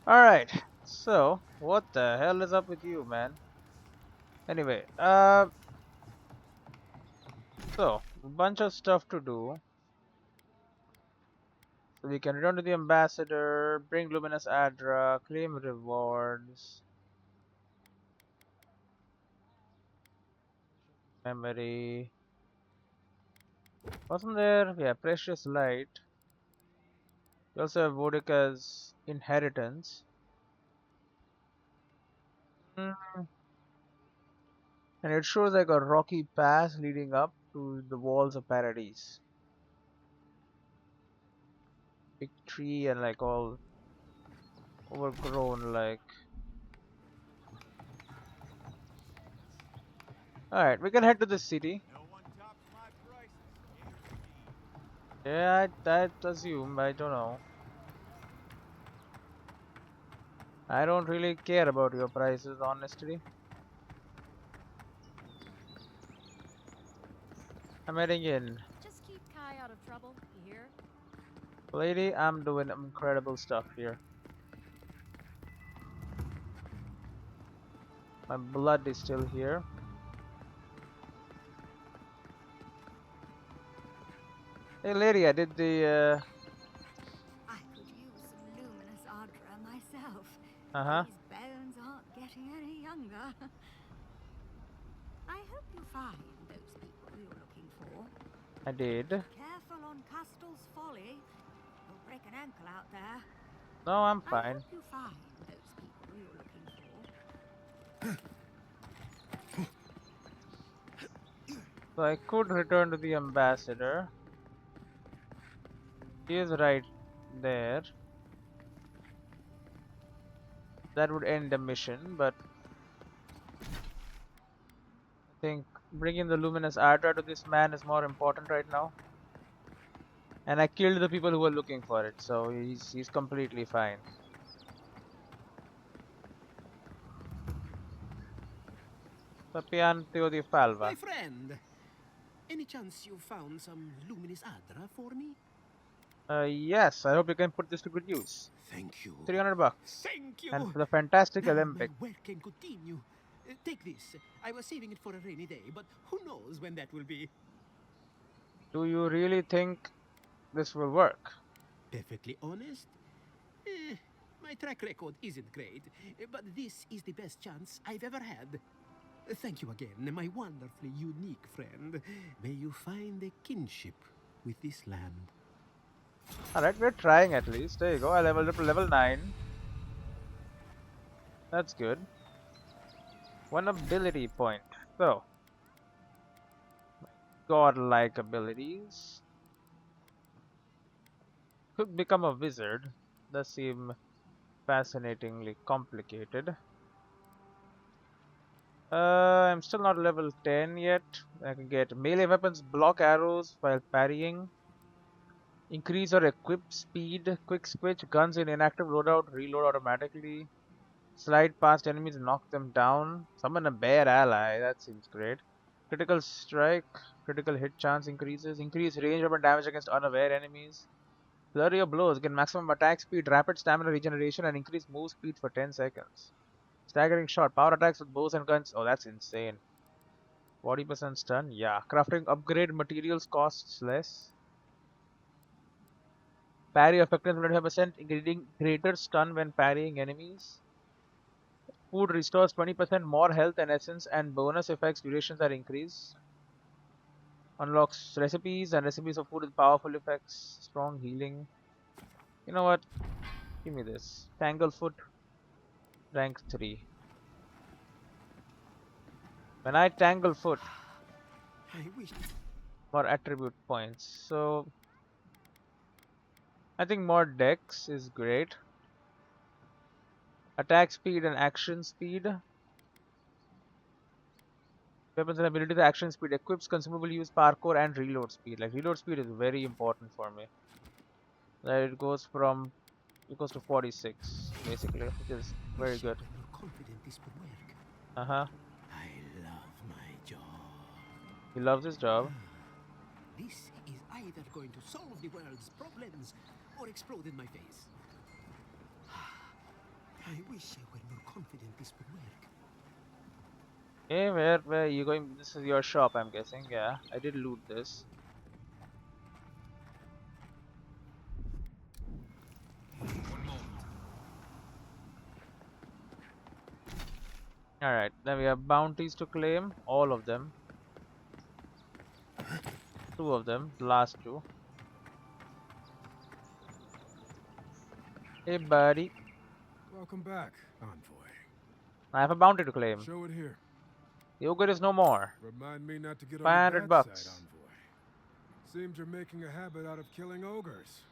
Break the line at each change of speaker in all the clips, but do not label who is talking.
Alright, so what the hell is up with you, man? Anyway, so a bunch of stuff to do. So we can return to the ambassador, bring luminous Aedyr, claim rewards, memory. Wasn't there? Yeah, precious light. We also have Vodika's inheritance. Mm, and it shows like a rocky path leading up to the walls of paradise. Big tree and like all overgrown like. Alright, we can head to the city. Yeah, I assume, I don't know. I don't really care about your prices, honestly. I'm heading in.
Just keep Kai out of trouble, you hear?
Lady, I'm doing incredible stuff here. My blood is still here. Hey lady, I did the
I could use some luminous Aedyr myself.
uh-huh.
These bones aren't getting any younger. I hope you find those people you're looking for.
I did.
Careful on Castel's Folly. You'll break an ankle out there.
No, I'm
I
fine.
hope you find those people you're looking for.
So I could return to the ambassador. He is right there. That would end the mission, but I think bringing the luminous Aedyr to this man is more important right now. And I killed the people who were looking for it, so he's completely fine. Sapiantio di
My
Falva.
friend, any chance you found some luminous Adra for me?
Yes, I hope you can put this to good use.
Thank you.
300 bucks.
Thank
And
you.
for the fantastic
Now my
Olympic.
work can continue. Take this. I was saving it for a rainy day, but who knows when that will be?
Do you really think this will work?
Perfectly honest? Eh, my track record isn't great, but this is the best chance I've ever had. Thank you again, my wonderfully unique friend. May you find a kinship with this land.
Alright, we're trying at least. There you go. I leveled up to level 9. That's good. One ability point. So, godlike abilities. Could become a wizard. Does seem fascinatingly complicated. I'm still not level 10 yet. I can get melee weapons, block arrows while parrying. Increase or equip speed, quick switch, guns in inactive loadout, reload automatically. Slide past enemies, knock them down. Summon a bear ally, that seems great. Critical strike, critical hit chance increases. Increase range weapon damage against unaware enemies. Flurry of blows, get maximum attack speed, rapid stamina regeneration, and increase move speed for 10 seconds. Staggering shot, power attacks with bows and guns. Oh, that's insane. 40% stun, yeah. Crafting upgrade materials costs less. Parry effectiveness 25%, increasing greater stun when parrying enemies. Food restores 20% more health and essence, and bonus effects durations are increased. Unlocks recipes and recipes of food with powerful effects, strong healing. You know what? Give me this. Tanglefoot, rank 3. When I Tanglefoot,
I wish.
more attribute points. So, I think more dex is great. Attack speed and action speed. Weapons and abilities, action speed, equips, consumable use, parkour, and reload speed. Like, reload speed is very important for me. That it goes to 46 basically, which is
Be
very
sure
good.
when you're confident this will work.
Uh-huh.
I love my job.
He loves his job.
This is either going to solve the world's problems or explode in my face. wish I were more confident this would work.
Hey, where are you going? This is your shop, I'm guessing. Yeah, I did loot this.
One moment.
Alright, then we have bounties to claim. All of them. 2 of them. The last 2. Hey, buddy.
Welcome back, envoy.
I have a bounty to claim.
Show it here.
Yogurt is no more.
Remind me not to get on the
500
bad side,
bucks.
envoy. Seems you're making a habit out of killing ogres.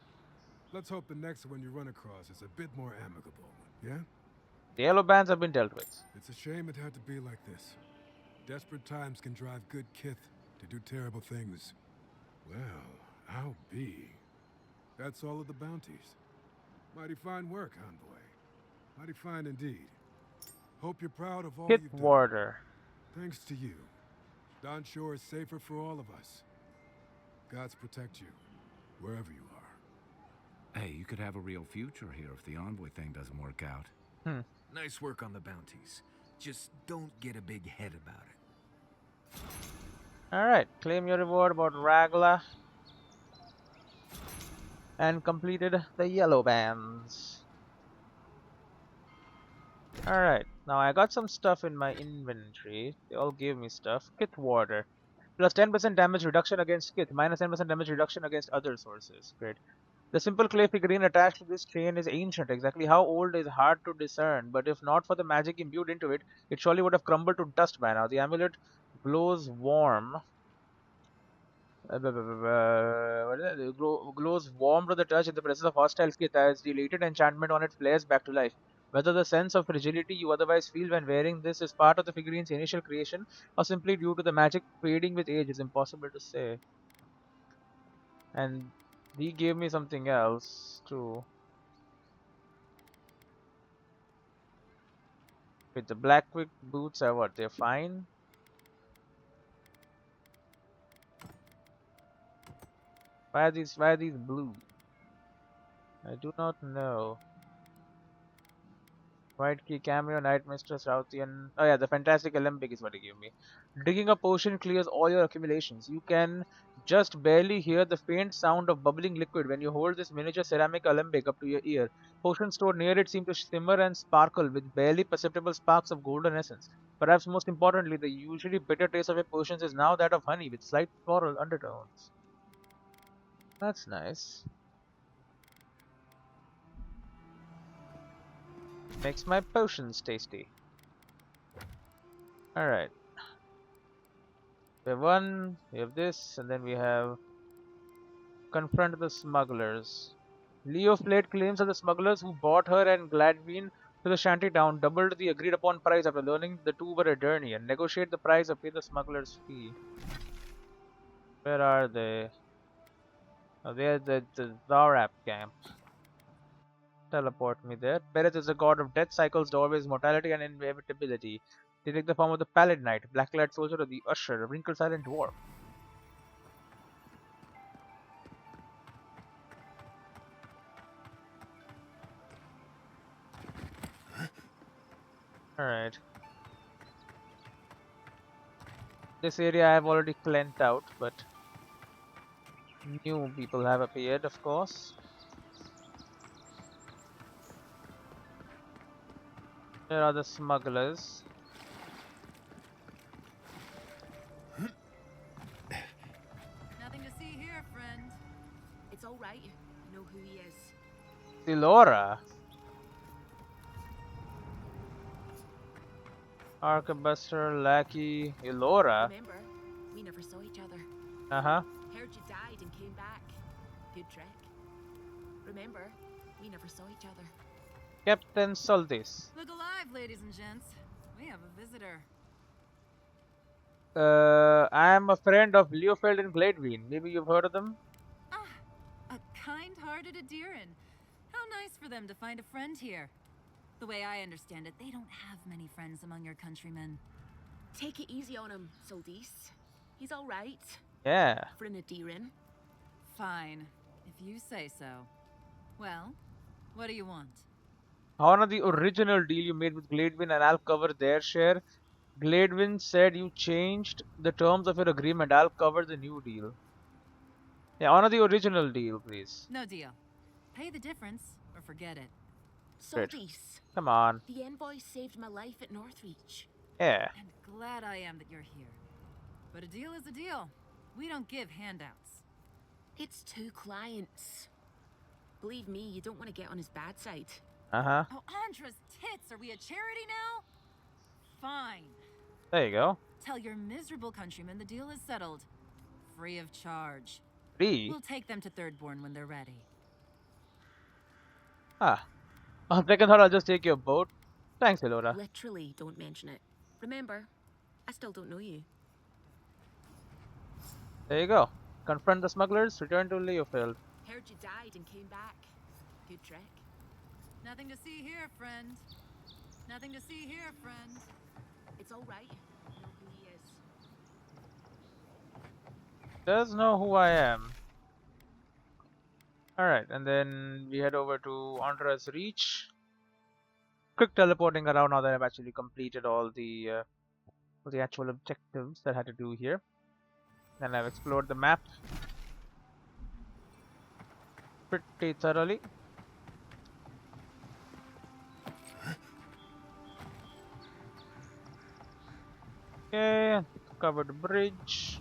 Let's hope the next one you run across is a bit more amicable. Yeah?
The yellow bands have been dealt with.
It's a shame it had to be like this. Desperate times can drive good kith to do terrible things. Well, I'll be. That's all of the bounties. Mighty fine work, envoy. Mighty fine indeed. Hope you're proud of all
Kit
you've done.
Warder.
Thanks to you, Don Shore is safer for all of us. Gods protect you, wherever you are.
Hey, you could have a real future here if the envoy thing doesn't work out.
Nice work on the bounties. Just don't get a big head about it.
Alright, claim your reward about Ragla. And completed the yellow bands. Alright, now I got some stuff in my inventory. They all gave me stuff. Kit Warder. Plus 10% damage reduction against Kit. Minus 10% damage reduction against other sources. Great. The simple clay figurine attached to this chain is ancient. Exactly how old is hard to discern, but if not for the magic imbued into it, it surely would have crumbled to dust by now. The amulet glows warm. What is it? Glows warm to the touch in the presence of hostile Kith as the elated enchantment on it flares back to life. Whether the sense of fragility you otherwise feel when wearing this is part of the figurine's initial creation or simply due to the magic fading with age is impossible to say. And he gave me something else too. With the black quick boots are what? They're fine? Why are these blue? I do not know. White key cameo, Night Mistress, Routhian. Oh yeah, the Fantastic Alembic is what he gave me. Digging a potion clears all your accumulations. You can just barely hear the faint sound of bubbling liquid when you hold this miniature ceramic alembic up to your ear. Potions stored near it seem to shimmer and sparkle with barely perceptible sparks of golden essence. Perhaps most importantly, the usually bitter taste of your potions is now that of honey with slight floral undertones. That's nice. Makes my potions tasty. Alright. We have one, we have this, and then we have confront the smugglers. Leo Flate claims that the smugglers who bought her and Gladwin to the shanty town doubled the agreed upon price after learning the two were Aedyr. Negotiate the price or pay the smuggler's fee. Where are they? Oh, they're at the Zarap camp. Teleport me there. Bereth is the god of death, cycles, doorways, mortality, and inevitability. They take the form of the Pallid Knight, black-clad soldier, or the Usher, a wrinkle-silent dwarf. Alright. This area I have already cleansed out, but new people have appeared, of course. Here are the smugglers.
Nothing to see here, friend.
It's all right. I know who he is.
Eora. Arquebuster, Lackey, Eora.
Remember, we never saw each other.
Uh-huh.
Heard you died and came back. Good trick. Remember, we never saw each other.
Captain Soltis.
Look alive, ladies and gents. We have a visitor.
I am a friend of Leofeld and Gladwin. Maybe you've heard of them?
Ah, a kind-hearted Aedyran. How nice for them to find a friend here. The way I understand it, they don't have many friends among your countrymen.
Take it easy on him, Soldis. He's all right.
Yeah.
For an Aedyran.
Fine, if you say so. Well, what do you want?
I honor the original deal you made with Gladwin and I'll cover their share. Gladwin said you changed the terms of your agreement. I'll cover the new deal. Yeah, honor the original deal, please.
No deal. Pay the difference or forget it.
Great.
Salties.
Come on.
The envoy saved my life at Northreach.
Yeah.
And glad I am that you're here. But a deal is a deal. We don't give handouts.
It's 2 clients. Believe me, you don't want to get on his bad side.
Uh-huh.
Oh, Andra's tits! Are we a charity now? Fine.
There you go.
Tell your miserable countrymen the deal is settled. Free of charge.
Free?
We'll take them to Thirdborn when they're ready.
Ah. On second thought, I'll just take your boat. Thanks, Eora.
Literally, don't mention it. Remember, I still don't know you.
There you go. Confront the smugglers, return to Leofield.
Heard you died and came back. Good trick.
Nothing to see here, friend. Nothing to see here, friend.
It's all right. You know who he is.
Does know who I am. Alright, and then we head over to Andra's Reach. Quick teleporting around now that I've actually completed all the actual objectives that I had to do here. And I've explored the map pretty thoroughly. Okay, covered the bridge.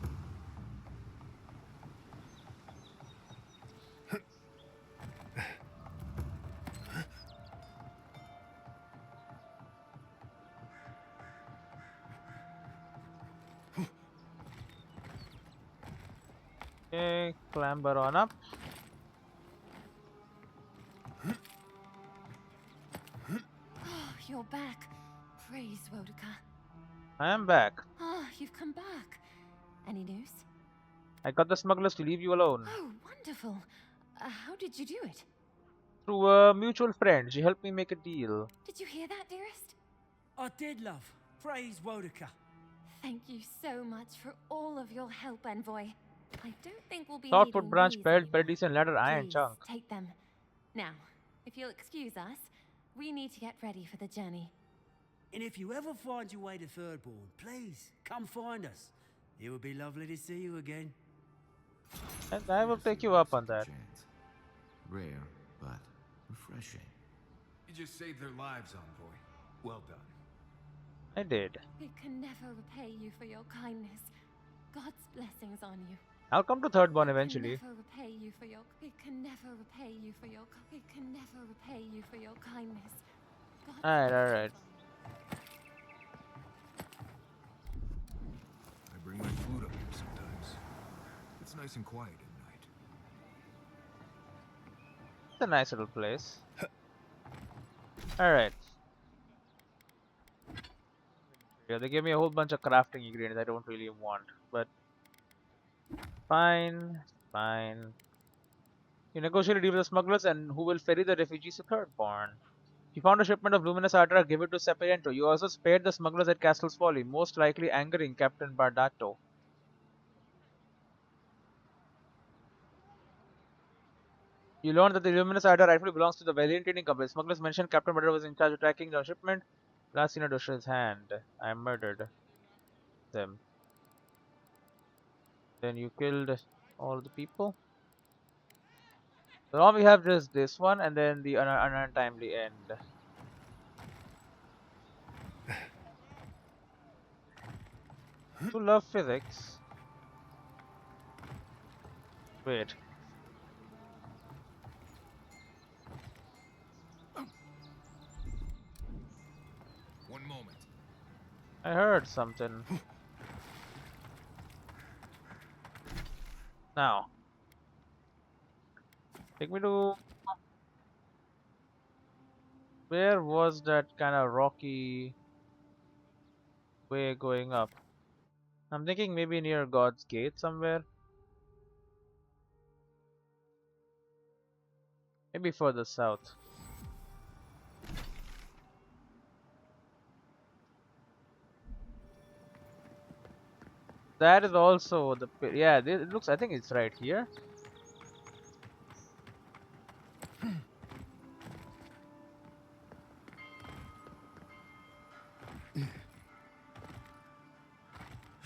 Okay, clamber on up.
Oh, you're back. Praise Wodika.
I am back.
Oh, you've come back. Any news?
I got the smugglers to leave you alone.
Oh, wonderful. How did you do it?
Through a mutual friend. She helped me make a deal.
Did you hear that, dearest?
I did, love. Praise Wodika.
Thank you so much for all of your help, Envoy. I don't think we'll be
Sword,
needing
branch,
these
belt,
anymore.
Paradise, and ladder, iron
Please,
chunk.
take them. Now, if you'll excuse us, we need to get ready for the journey.
And if you ever find your way to Thirdborn, please come find us. It would be lovely to see you again.
And I will take you up on that.
Chance. Rare, but refreshing.
You just saved their lives, envoy. Well done.
I did.
We can never repay you for your kindness. God's blessings on you.
I'll come to Thirdborn eventually.
We can never repay you for your. We can never repay you for your. We can never repay you for your kindness. God's
Alright.
I bring my food up here sometimes. It's nice and quiet at night.
It's a nice little place. Alright. Yeah, they gave me a whole bunch of crafting ingredients I don't really want, but fine, fine. You negotiate a deal with the smugglers and who will ferry the refugees to Thirdborn. You found a shipment of luminous Aedyr, give it to Sapiento. You also spared the smugglers at Castle's Folly, most likely angering Captain Bardato. You learned that the luminous Aedyr rightfully belongs to the Valiant Trading Company. Smugglers mentioned Captain Bardato was in charge of tracking the shipment. Last seen at Dosha's hand. I murdered them. Then you killed all the people. So now we have just this one and then the untimely end. You love physics. Wait.
One moment.
I heard something. Now. Take me to... Where was that kind of rocky way going up? I'm thinking maybe near God's Gate somewhere. Maybe further south. That is also the yeah. It looks. I think it's right here.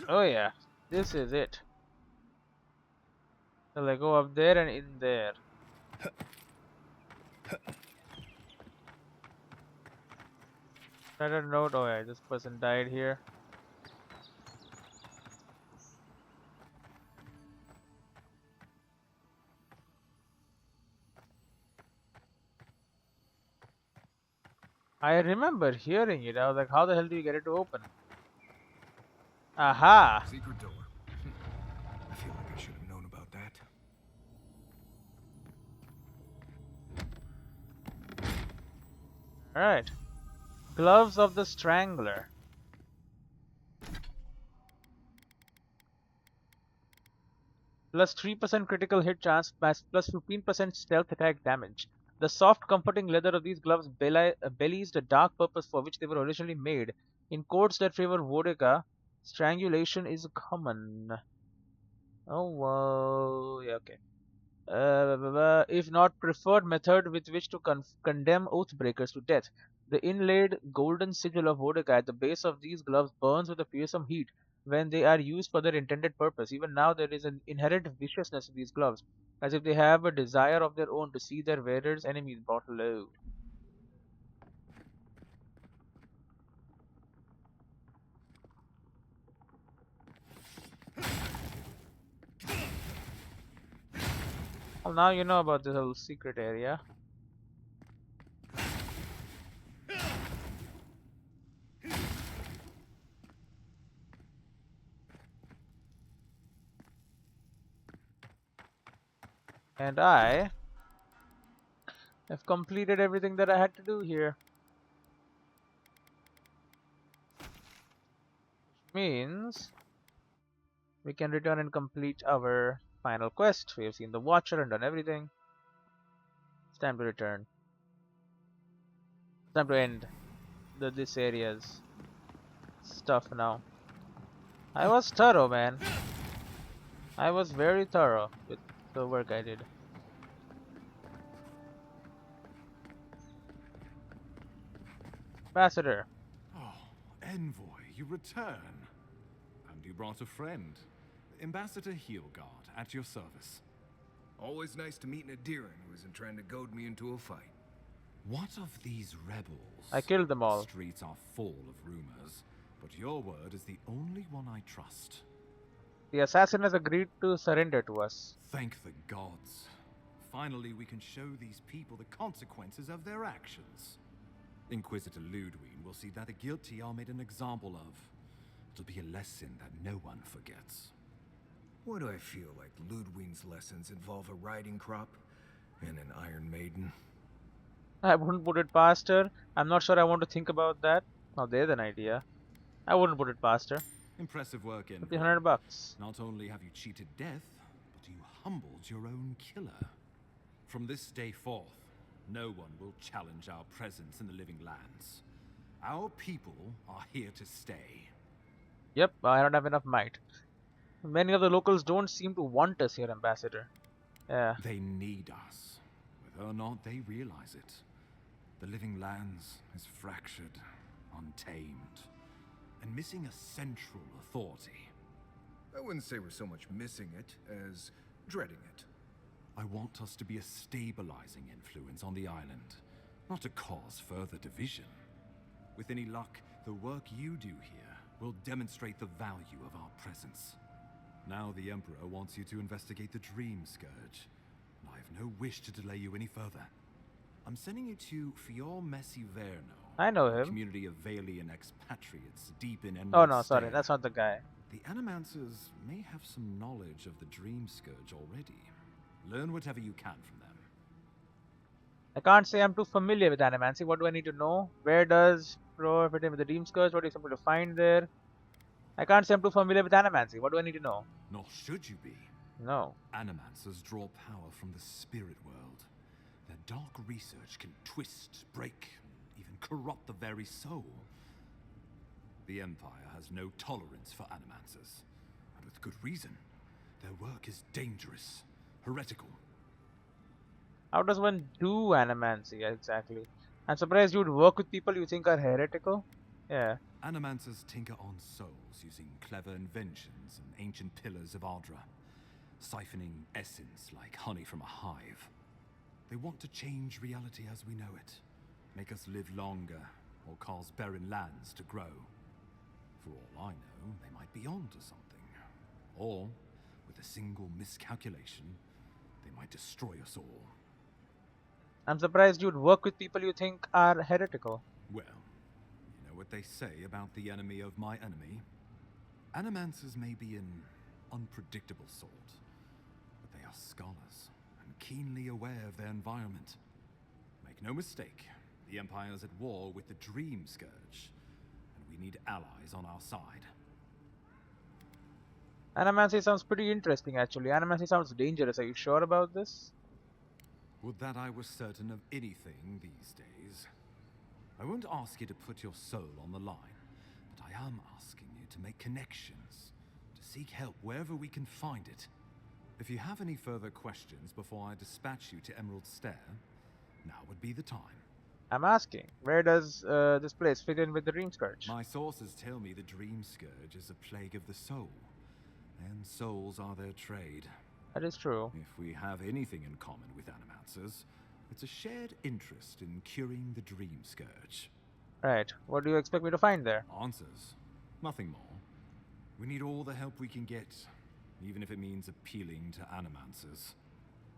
Oh yeah, this is it. So I go up there and in there. Shattered note. Oh yeah, this person died here. I remember hearing it. I was like, how the hell do you get it to open? Aha!
Secret door. I feel like I should have known about that.
Alright. Gloves of the Strangler. Plus 3% critical hit chance, plus 15% stealth attack damage. The soft, comforting leather of these gloves belies the dark purpose for which they were originally made. In courts that favor vodka, strangulation is common. Oh, whoa. Yeah, okay. If not preferred method with which to condemn oathbreakers to death. The inlaid golden sigil of Vodka at the base of these gloves burns with a fearsome heat when they are used for their intended purpose. Even now there is an inherent viciousness in these gloves, as if they have a desire of their own to see their wearers' enemies brought low. Well, now you know about this little secret area. And I have completed everything that I had to do here. Which means we can return and complete our final quest. We have seen the Watcher and done everything. It's time to return. It's time to end this area's stuff now. I was thorough, man. I was very thorough with the work I did. Ambassador.
Oh, Envoy, you return. And you brought a friend. Ambassador Heelguard, at your service.
Always nice to meet an Aedyran who isn't trying to goad me into a fight.
What of these rebels?
I killed them all.
The streets are full of rumors, but your word is the only one I trust.
The assassin has agreed to surrender to us.
Thank the gods. Finally, we can show these people the consequences of their actions. Inquisitor Ludwig will see that the guilty are made an example of. It'll be a lesson that no one forgets.
Why do I feel like Ludwig's lessons involve a riding crop and an Iron Maiden?
I wouldn't put it past her. I'm not sure I want to think about that. Now there's an idea. I wouldn't put it past her.
Impressive work, Envoy.
$1,500.
Not only have you cheated death, but you humbled your own killer. From this day forth, no one will challenge our presence in the living lands. Our people are here to stay.
Yep, I don't have enough might. Many of the locals don't seem to want us here, Ambassador. Yeah.
They need us. Whether or not they realize it. The living lands is fractured, untamed, and missing a central authority.
I wouldn't say we're so much missing it as dreading it.
I want us to be a stabilizing influence on the island, not to cause further division. With any luck, the work you do here will demonstrate the value of our presence. Now the Emperor wants you to investigate the Dream Scourge, and I have no wish to delay you any further. I'm sending you to Fior-Messiverno.
I know
A
him.
community of Valian expatriates deep in Emerald
Oh no, sorry,
Stair.
that's not the guy.
The Animancers may have some knowledge of the Dream Scourge already. Learn whatever you can from them.
I can't say I'm too familiar with Animancy. What do I need to know? Where does Pro fit in with the Dream Scourge? What is something to find there? I can't say I'm too familiar with Animancy. What do I need to know?
Nor should you be.
No.
Animancers draw power from the spirit world. Their dark research can twist, break, and even corrupt the very soul. The Empire has no tolerance for Animancers, and with good reason. Their work is dangerous, heretical.
How does one do Animancy exactly? I'm surprised you would work with people you think are heretical. Yeah.
Animancers tinker on souls using clever inventions and ancient pillars of Aedyr, siphoning essence like honey from a hive. They want to change reality as we know it, make us live longer, or cause barren lands to grow. For all I know, they might be onto something. Or, with a single miscalculation, they might destroy us all.
I'm surprised you'd work with people you think are heretical.
Well, you know what they say about the enemy of my enemy? Animancers may be an unpredictable sort, but they are scholars and keenly aware of their environment. Make no mistake, the Empire's at war with the Dream Scourge, and we need allies on our side.
Animancy sounds pretty interesting, actually. Animancy sounds dangerous. Are you sure about this?
Would that I was certain of anything these days. I won't ask you to put your soul on the line, but I am asking you to make connections, to seek help wherever we can find it. If you have any further questions before I dispatch you to Emerald Stair, now would be the time.
I'm asking, where does this place fit in with the Dream Scourge?
My sources tell me the Dream Scourge is a plague of the soul, and souls are their trade.
That is true.
If we have anything in common with Animancers, it's a shared interest in curing the Dream Scourge.
Right. What do you expect me to find there?
Answers. Nothing more. We need all the help we can get, even if it means appealing to Animancers.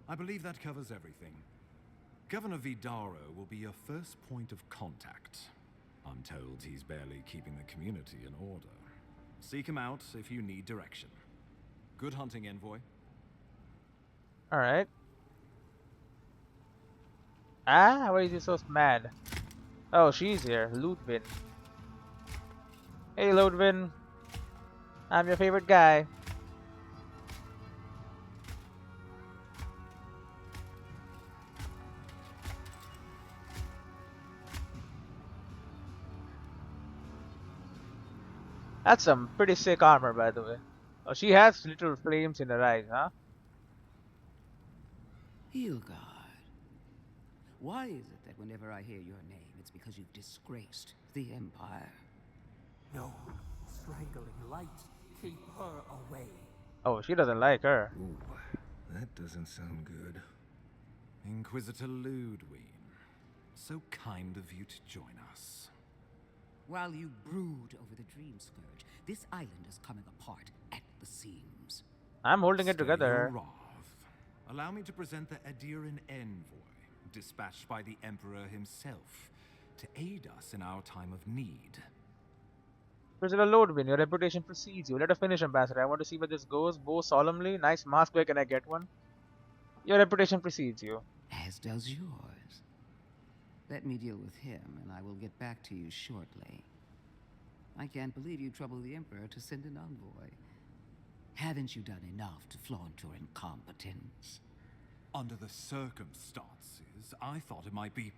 I believe that covers everything. Governor Vidaro will be your first point of contact. I'm told he's barely keeping the community in order. Seek him out if you need direction. Good hunting, Envoy.
Alright. Ah, why is he so mad? Oh, she's here. Ludwin. Hey, Ludwin. I'm your favorite guy. That's some pretty sick armor, by the way. Oh, she has little flames in her eyes, huh?
Hilgard. Why is it that whenever I hear your name, it's because you've disgraced the Empire?
No. Strangling light. Keep her away.
Oh, she doesn't like her.
Ooh, that doesn't sound good.
Inquisitor Ludwin. So kind of you to join us.
While you brood over the Dream Scourge, this island is coming apart at the seams.
I'm holding it
Stay
together.
your wrath. Allow me to present the Aedyran envoy, dispatched by the Emperor himself, to aid us in our time of need.
Prisoner Ludwin, your reputation precedes you. Let us finish, Ambassador. I want to see where this goes. Bow solemnly. Nice mask. Where can I get one? Your reputation precedes you.
As does yours. Let me deal with him, and I will get back to you shortly. I can't believe you troubled the Emperor to send an envoy. Haven't you done enough to flaunt your incompetence?
Under the circumstances, I thought it might be...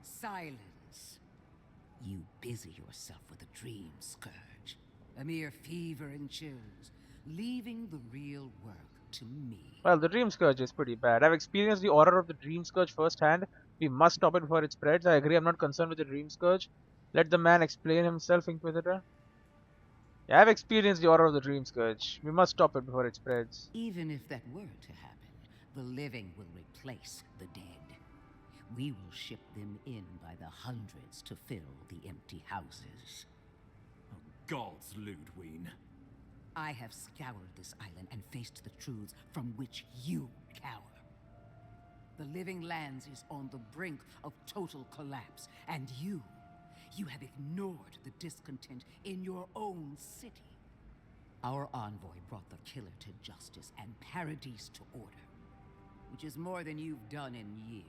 Silence. You busy yourself with the Dream Scourge. A mere fever and chills, leaving the real work to me.
Well, the Dream Scourge is pretty bad. I've experienced the horror of the Dream Scourge firsthand. We must stop it before it spreads. I agree, I'm not concerned with the Dream Scourge. Let the man explain himself, Inquisitor. Yeah, I've experienced the horror of the Dream Scourge. We must stop it before it spreads.
Even if that were to happen, the living will replace the dead. We will ship them in by the hundreds to fill the empty houses.
Oh, gods, Ludwin.
I have scoured this island and faced the truths from which you cower. The Living Lands is on the brink of total collapse, and you have ignored the discontent in your own city. Our envoy brought the killer to justice and paradise to order, which is more than you've done in years.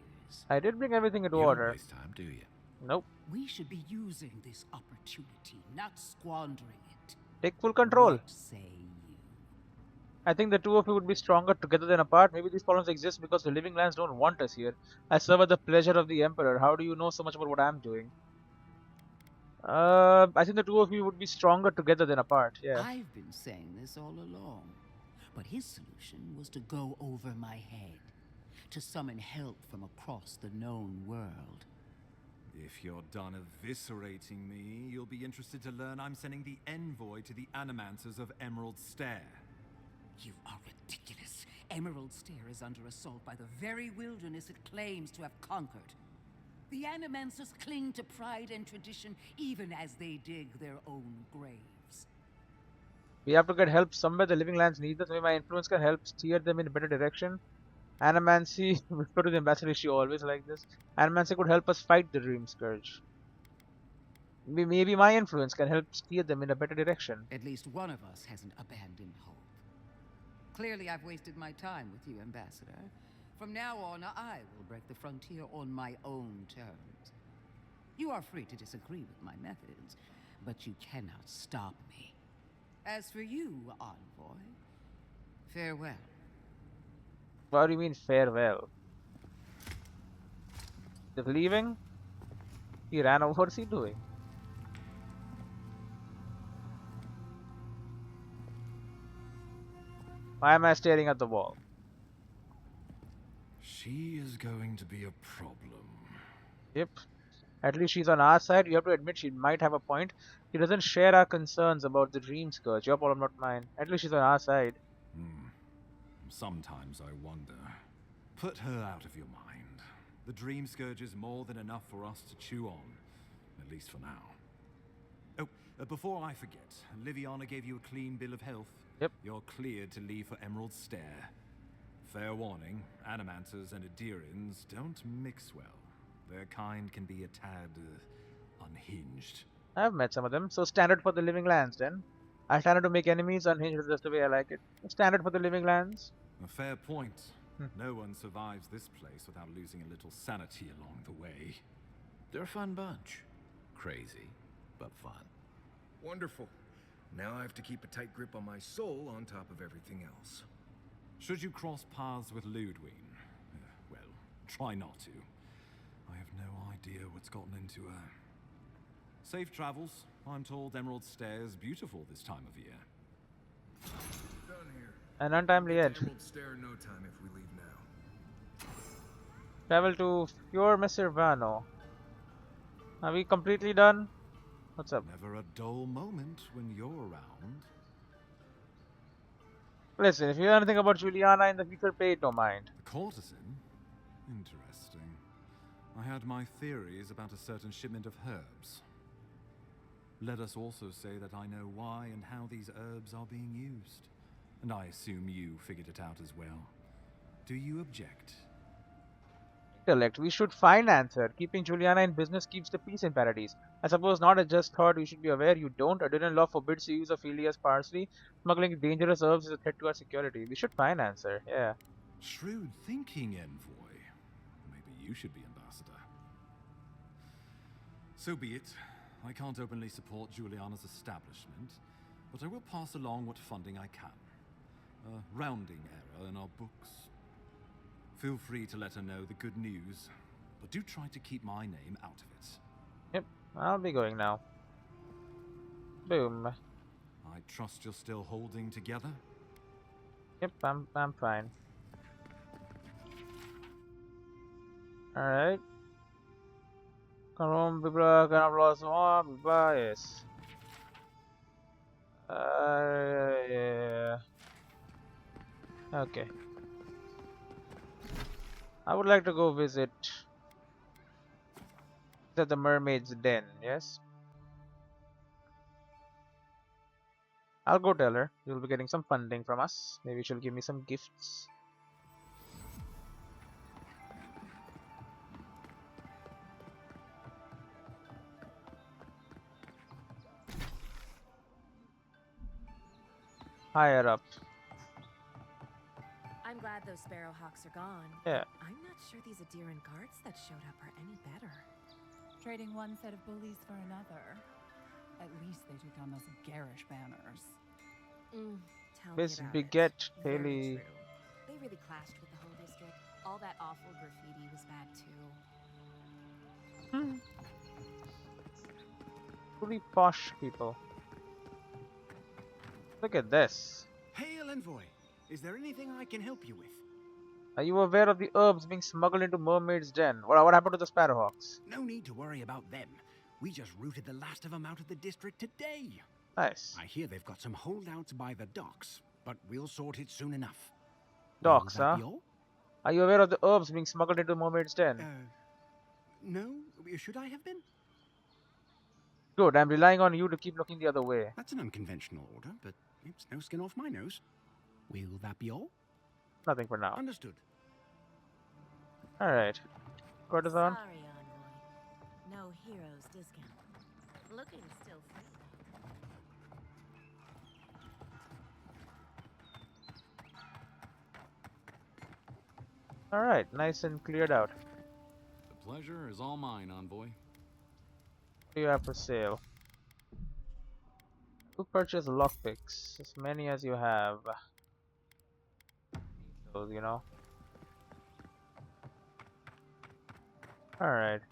I did bring everything into
You
order.
don't waste time, do you?
Nope.
We should be using this opportunity, not squandering it.
Take full control.
What say you?
I think the two of you would be stronger together than apart. Maybe these problems exist because the Living Lands don't want us here. I serve at the pleasure of the Emperor. How do you know so much about what I'm doing? I think the two of you would be stronger together than apart. Yeah.
I've been saying this all along, but his solution was to go over my head, to summon help from across the known world.
If you're done eviscerating me, you'll be interested to learn I'm sending the envoy to the animancers of Emerald Stair.
You are ridiculous. Emerald Stair is under assault by the very wilderness it claims to have conquered. The Animancers cling to pride and tradition even as they dig their own graves.
We have to get help somewhere. The living lands need us. Maybe my influence can help steer them in a better direction. Animancy, whisper to the ambassador, is she always like this? Animancy could help us fight the Dream Scourge. Maybe my influence can help steer them in a better direction.
At least one of us hasn't abandoned hope. Clearly I've wasted my time with you, Ambassador. From now on, I will break the frontier on my own terms. You are free to disagree with my methods, but you cannot stop me. As for you, Envoy, farewell.
What do you mean, farewell? Just leaving? He ran over. What's he doing? Why am I staring at the wall?
She is going to be a problem.
Yep. At least she's on our side. You have to admit she might have a point. She doesn't share our concerns about the Dream Scourge. Your problem, not mine. At least she's on our side.
Sometimes I wonder. Put her out of your mind. The Dream Scourge is more than enough for us to chew on. At least for now. Oh, before I forget, Liviana gave you a clean bill of health.
Yep.
You're cleared to leave for Emerald Stair. Fair warning, Animancers and Aedyrians don't mix well. Their kind can be a tad unhinged.
I've met some of them. So standard for the living lands then. I standard to make enemies, unhinged is just the way I like it. Standard for the living lands.
A fair point. No one survives this place without losing a little sanity along the way.
They're a fun bunch. Crazy, but fun. Wonderful. Now I have to keep a tight grip on my soul on top of everything else.
Should you cross paths with Ludwig, well, try not to. I have no idea what's gotten into her. Safe travels. I'm told Emerald Stair is beautiful this time of year.
Done here.
An untimely end.
Emerald Stair in no time if we leave now.
Travel to Pure Messervano. Are we completely done? What's up?
Never a dull moment when you're around.
Listen, if you know anything about Juliana in the future, pay it no mind.
The courtesan? Interesting. I had my theories about a certain shipment of herbs. Let us also say that I know why and how these herbs are being used. And I assume you figured it out as well. Do you object?
Intellect. We should finance her. Keeping Juliana in business keeps the peace in paradise. I suppose not. I just thought you should be aware you don't. Aedyrian law forbids the use of Ilia's parsley. Smuggling dangerous herbs is a threat to our security. We should finance her. Yeah.
Shrewd thinking, Envoy. Maybe you should be ambassador. So be it. I can't openly support Juliana's establishment, but I will pass along what funding I can. A rounding error in our books. Feel free to let her know the good news, but do try to keep my name out of it.
Yep, I'll be going now. Boom.
I trust you're still holding together?
Yep, I'm fine. Alright. Yes. Yeah. Okay. I would like to go visit the mermaid's den, yes? I'll go tell her. You'll be getting some funding from us. Maybe she'll give me some gifts. Higher up.
I'm glad those sparrowhawks are gone.
Yeah.
I'm not sure these Aedyrian guards that showed up are any better.
Trading one set of bullies for another. At least they took down those garish banners.
Tell
Miss
me about
Biget,
it. Very
Haley.
true. They really clashed with the whole district. All that awful graffiti was bad too.
Pretty posh people. Look at this.
Hail, Envoy. Is there anything I can help you with?
Are you aware of the herbs being smuggled into Mermaid's Den? What happened to the Sparrowhawks?
No need to worry about them. We just rooted the last of them out of the district today.
Nice.
I hear they've got some holdouts by the docks, but we'll sort it soon enough.
Docks,
Will that
huh?
be all?
Are you aware of the herbs being smuggled into Mermaid's Den?
No? Should I have been?
Good, I'm relying on you to keep looking the other way.
That's an unconventional order, but it's no skin off my nose. Will that be all?
Nothing for now.
Understood.
Alright. Courtesan?
Sorry, envoy. No heroes discount. Looking still free.
Alright, nice and cleared out.
The pleasure is all mine, envoy.
What do you have for sale? You purchase lockpicks, as many as you have. Those, you know. Alright.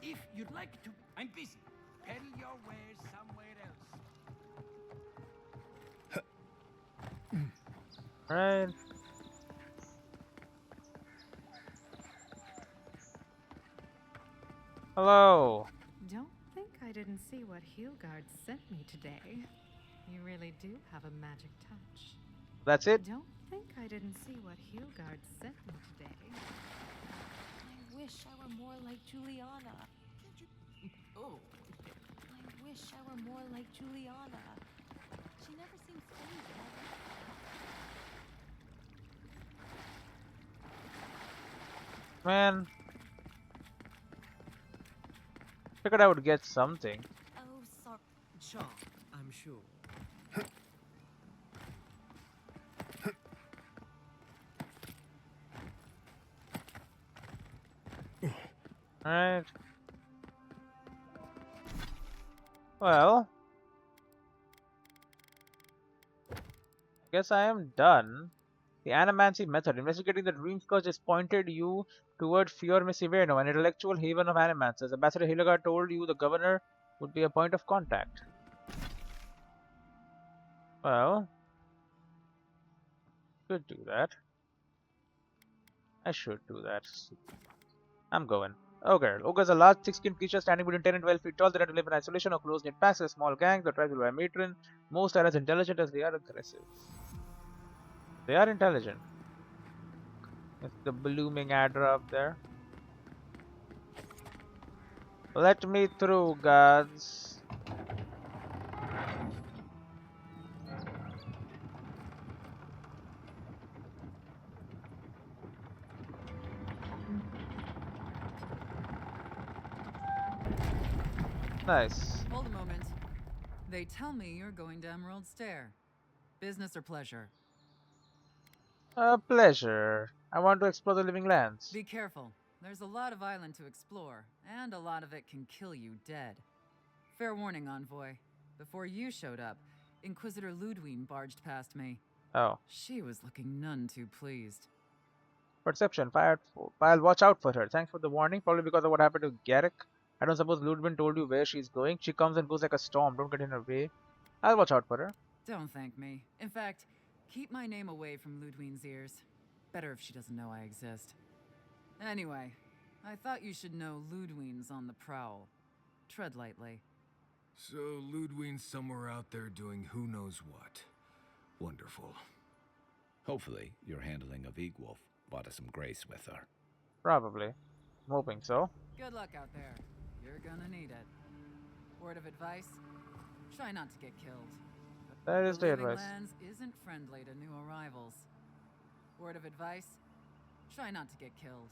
If you'd like to, I'm busy. Peddle your wares somewhere else.
Alright. Hello.
Don't think I didn't see what Heelguard sent me today. You really do have a magic touch.
That's it?
Don't think I didn't see what Heelguard sent me today.
I wish I were more like Juliana.
Oh.
I wish I were more like Juliana. She never seems phased.
Man. Figured I would get something.
Oh, sorry.
Sure, I'm sure.
Alright. Well. I guess I am done. The Animancy method. Investigating the Dream Scourge has pointed you toward Fiormisiverno, an intellectual haven of Animancers. Ambassador Hildegard told you the governor would be a point of contact. Well. Should do that. I should do that. I'm going. Ogre. Ogres are large, thick-skinned creatures standing between 10 and 12 feet tall. They tend to live in isolation or close-knit packs as small gangs. The tribes by matron. Most are as intelligent as they are aggressive. They are intelligent. It's the blooming Aedyr up there. Let me through, gods. Nice.
Hold a moment. They tell me you're going to Emerald Stair. Business or pleasure?
A pleasure. I want to explore the living lands.
Be careful. There's a lot of island to explore, and a lot of it can kill you dead. Fair warning, envoy. Before you showed up, Inquisitor Ludwine barged past me.
Oh.
She was looking none too pleased.
Perception. I'll watch out for her. Thanks for the warning. Probably because of what happened to Garrick. I don't suppose Ludwine told you where she's going. She comes and goes like a storm. Don't get in her way. I'll watch out for her.
Don't thank me. In fact, keep my name away from Ludwine's ears. Better if she doesn't know I exist. Anyway, I thought you should know Ludwine's on the prowl. Tread lightly.
So Ludwine's somewhere out there doing who knows what. Wonderful.
Hopefully, your handling of Egwolf brought us some grace with her.
Probably. I'm hoping so.
Good luck out there. You're gonna need it. Word of advice? Try not to get killed.
That is the
Living
advice.
Lands isn't friendly to new arrivals. Word of advice? Try not to get killed.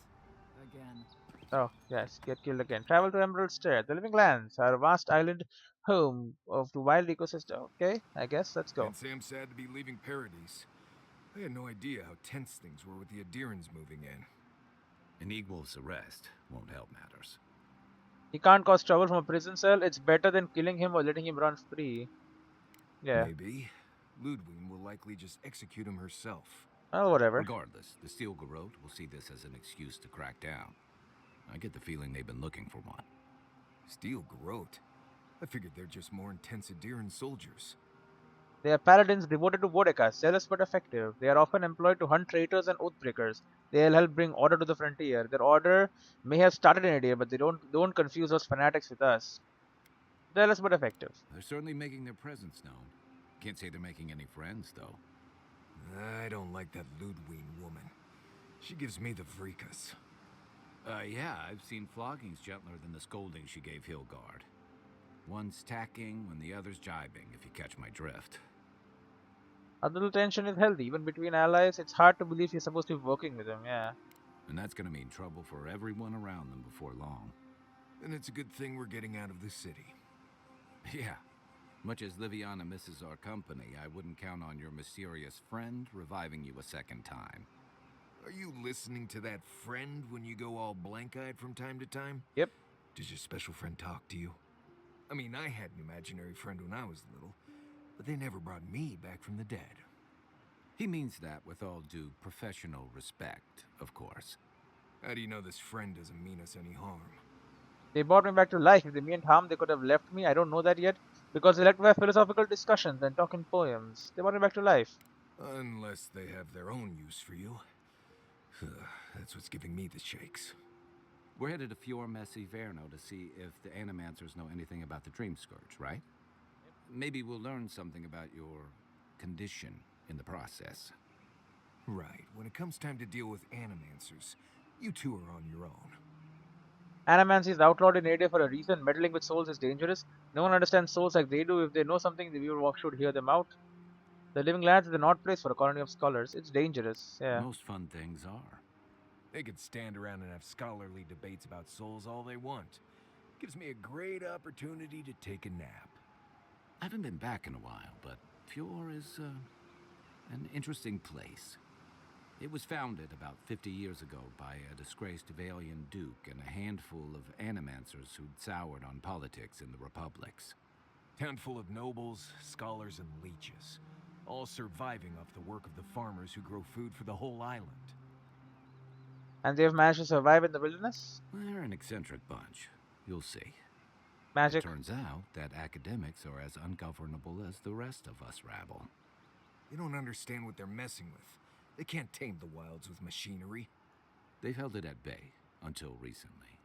Again.
Oh, yes, get killed again. Travel to Emerald Stair. The Living Lands are a vast island home of the wild ecosystem. Okay, I guess, let's go.
And Sam's sad to be leaving Paradise. I had no idea how tense things were with the Aedyrans moving in.
An Egwolf's arrest won't help matters.
He can't cause trouble from a prison cell. It's better than killing him or letting him run free. Yeah.
Maybe. Ludwine will likely just execute him herself.
Oh, whatever.
Regardless, the Steel Garrote will see this as an excuse to crack down. I get the feeling they've been looking for one.
Steel Garrote? I figured they're just more intense Aedyran soldiers.
They are paladins devoted to Vodka, zealous but effective. They are often employed to hunt traitors and oathbreakers. They'll help bring order to the frontier. Their order may have started in Aedyr, but they don't confuse those fanatics with us. Zealous but effective.
They're certainly making their presence known. Can't say they're making any friends, though.
I don't like that Ludwig woman. She gives me the freakus.
Yeah, I've seen floggings gentler than the scolding she gave Hilgard. One's tacking when the other's jibing, if you catch my drift.
A little tension is healthy. Even between allies, it's hard to believe she's supposed to be working with him, yeah.
And that's gonna mean trouble for everyone around them before long.
And it's a good thing we're getting out of the city.
Yeah. Much as Liviana misses our company, I wouldn't count on your mysterious friend reviving you a second time.
Are you listening to that friend when you go all blank-eyed from time to time?
Yep.
Does your special friend talk to you? I mean, I had an imaginary friend when I was little, but they never brought me back from the dead.
He means that with all due professional respect, of course.
How do you know this friend doesn't mean us any harm?
They brought me back to life. If they meant harm, they could have left me. I don't know that yet, because they like to have philosophical discussions and talk in poems. They brought me back to life.
Unless they have their own use for you. That's what's giving me the shakes.
We're headed to Fior Messi Verno to see if the Animancers know anything about the Dream Scourge, right? Maybe we'll learn something about your condition in the process.
Right. When it comes time to deal with Animancers, you two are on your own.
Animancy is outlawed in Aedyr for a reason. Meddling with souls is dangerous. No one understands souls like they do. If they know something, the viewer should hear them out. The Living Lands is an odd place for a colony of scholars. It's dangerous, yeah.
Most fun things are.
They could stand around and have scholarly debates about souls all they want. Gives me a great opportunity to take a nap.
I haven't been back in a while, but Fior is an interesting place. It was founded about 50 years ago by a disgraced Valian duke and a handful of Animancers who'd soured on politics in the republics.
Town full of nobles, scholars, and leeches, all surviving off the work of the farmers who grow food for the whole island.
And they've managed to survive in the wilderness?
They're an eccentric bunch. You'll see.
Magic.
It turns out that academics are as ungovernable as the rest of us rabble.
You don't understand what they're messing with. They can't tame the wilds with machinery.
They've held it at bay until recently.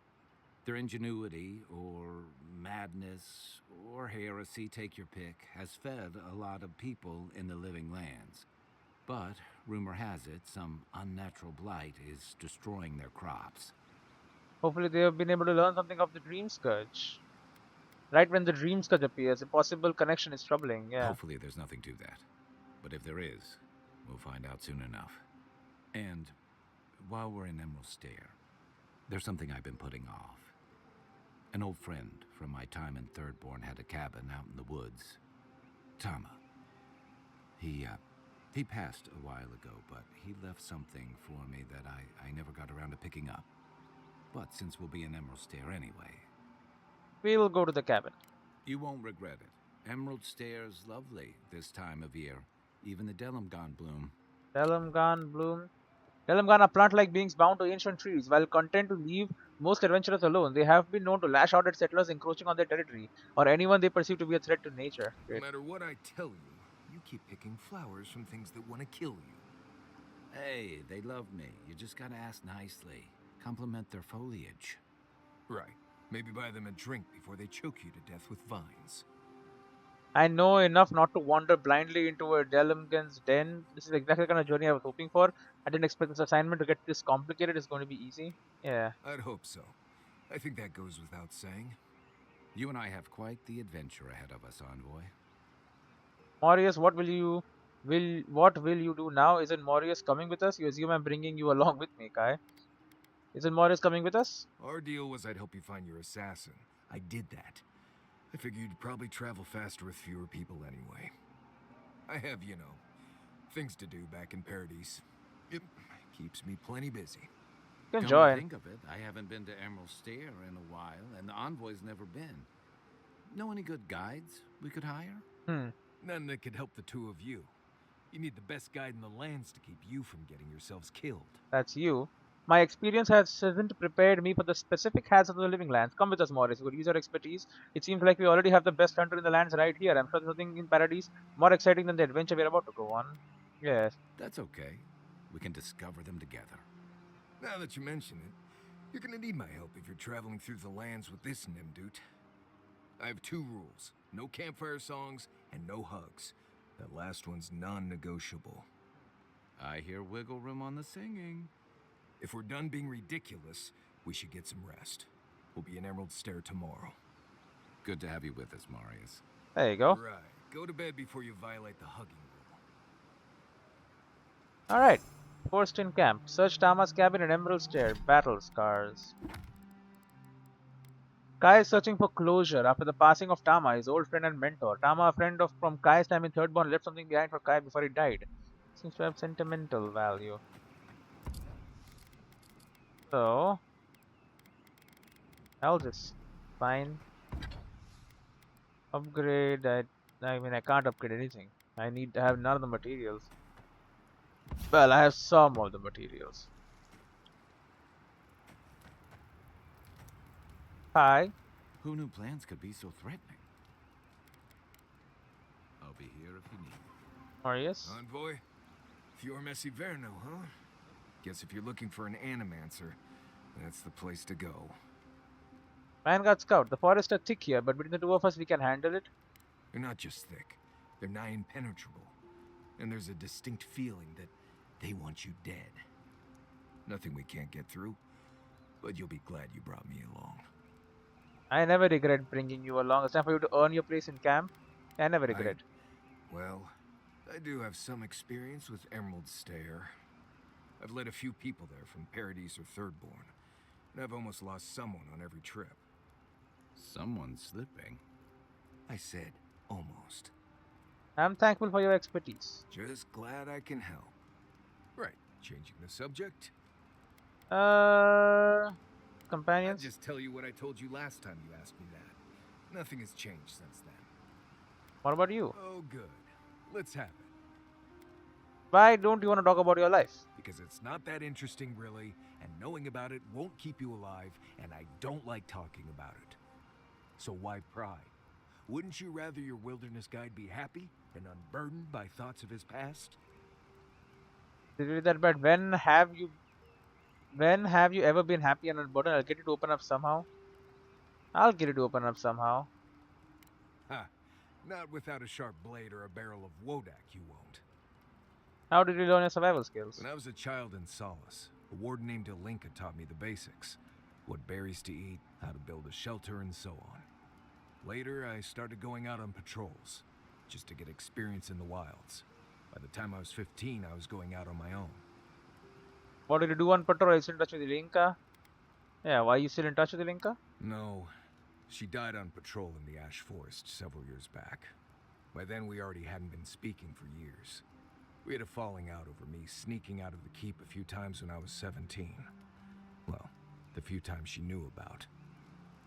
Their ingenuity, or madness, or heresy, take your pick, has fed a lot of people in the Living Lands. But, rumor has it, some unnatural blight is destroying their crops.
Hopefully they have been able to learn something of the Dream Scourge. Right when the Dream Scourge appears, a possible connection is troubling, yeah.
Hopefully there's nothing to that. But if there is, we'll find out soon enough. And while we're in Emerald Stair, there's something I've been putting off. An old friend from my time in Thirdborn had a cabin out in the woods. Tama. He passed a while ago, but he left something for me that I never got around to picking up. But since we'll be in Emerald Stair anyway...
We will go to the cabin.
You won't regret it. Emerald Stair's lovely this time of year. Even the Delimgan bloom.
Delimgan bloom? Delimgan are plant-like beings bound to ancient trees. While content to leave most adventurers alone, they have been known to lash out at settlers encroaching on their territory, or anyone they perceive to be a threat to nature.
No matter what I tell you, you keep picking flowers from things that want to kill you.
Hey, they love me. You just gotta ask nicely. Compliment their foliage.
Right. Maybe buy them a drink before they choke you to death with vines.
I know enough not to wander blindly into a Delimgan's den. This is exactly the kind of journey I was hoping for. I didn't expect this assignment to get this complicated. It's going to be easy. Yeah.
I'd hope so. I think that goes without saying.
You and I have quite the adventure ahead of us, Envoy.
Morius, what will you do now? Isn't Morius coming with us? You assume I'm bringing you along with me, Kai. Isn't Morius coming with us?
Our deal was I'd help you find your assassin. I did that. I figured you'd probably travel faster with fewer people anyway. I have, you know, things to do back in Paradise. It keeps me plenty busy.
You can
Come
join.
to think of it, I haven't been to Emerald Stair in a while, and the Envoy's never been. Know any good guides we could hire?
None that could help the two of you. You need the best guide in the lands to keep you from getting yourselves killed.
That's you. My experience hasn't prepared me for the specific hazards of the living lands. Come with us, Morris. We could use your expertise. It seems like we already have the best hunter in the lands right here. I'm sure there's something in Paradise more exciting than the adventure we're about to go on. Yes.
That's okay. We can discover them together.
Now that you mention it, you're gonna need my help if you're traveling through the lands with this Nimdude. I have 2 rules. No campfire songs and no hugs. That last one's non-negotiable.
I hear wiggle room on the singing.
If we're done being ridiculous, we should get some rest. We'll be in Emerald Stair tomorrow.
Good to have you with us, Marius.
There you go.
Right. Go to bed before you violate the hugging rule.
Alright. First in camp. Search Tama's cabin in Emerald Stair. Battle scars. Kai is searching for closure after the passing of Tama, his old friend and mentor. Tama, a friend from Kai's time in Third Born, left something behind for Kai before he died. Seems to have sentimental value. So, I'll just fine. Upgrade. I mean, I can't upgrade anything. I have none of the materials. Well, I have some of the materials. Hi.
Who knew plans could be so threatening? I'll be here if you need me.
Marius.
Envoy? Fior Messi Verno, huh? Guess if you're looking for an animancer, that's the place to go.
Vanguard Scout. The forests are thick here, but between the two of us, we can handle it.
They're not just thick. They're nigh impenetrable. And there's a distinct feeling that they want you dead. Nothing we can't get through, but you'll be glad you brought me along.
I never regret bringing you along. It's time for you to earn your place in camp. I never regret.
Well, I do have some experience with Emerald Stair. I've led a few people there from Paradise or Third Born, and I've almost lost someone on every trip.
Someone's slipping.
I said almost.
I'm thankful for your expertise.
Just glad I can help. Right, changing the subject.
Companions?
I'll just tell you what I told you last time you asked me that. Nothing has changed since then.
What about you?
Oh, good. Let's have it.
Why don't you want to talk about your life?
Because it's not that interesting, really, and knowing about it won't keep you alive, and I don't like talking about it. So why pry? Wouldn't you rather your wilderness guide be happy and unburdened by thoughts of his past?
Did you read that bad? When have you ever been happy and unburdened? I'll get it to open up somehow. I'll get it to open up somehow.
Ha! Not without a sharp blade or a barrel of Wodak, you won't.
How did you learn your survival skills?
When I was a child in Solace, a warden named Alinka taught me the basics. What berries to eat, how to build a shelter, and so on. Later, I started going out on patrols, just to get experience in the wilds. By the time I was 15, I was going out on my own.
What did you do on patrol? Are you still in touch with Ilinka? Yeah, why are you still in touch with Ilinka?
No. She died on patrol in the Ash Forest several years back. By then, we already hadn't been speaking for years. We had a falling out over me sneaking out of the keep a few times when I was 17. Well, the few times she knew about.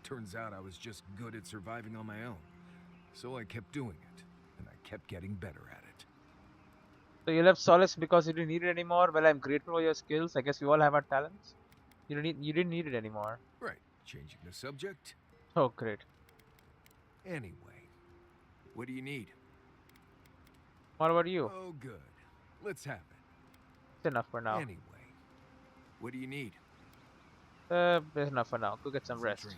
Turns out I was just good at surviving on my own. So I kept doing it, and I kept getting better at it.
So you left Solace because you didn't need it anymore? Well, I'm grateful for your skills. I guess we all have our talents. You didn't need it anymore.
Right. Changing the subject.
Oh, great.
Anyway, what do you need?
What about you?
Oh, good. Let's have it.
It's enough for now.
Anyway, what do you need?
It's enough for now. Go get some rest.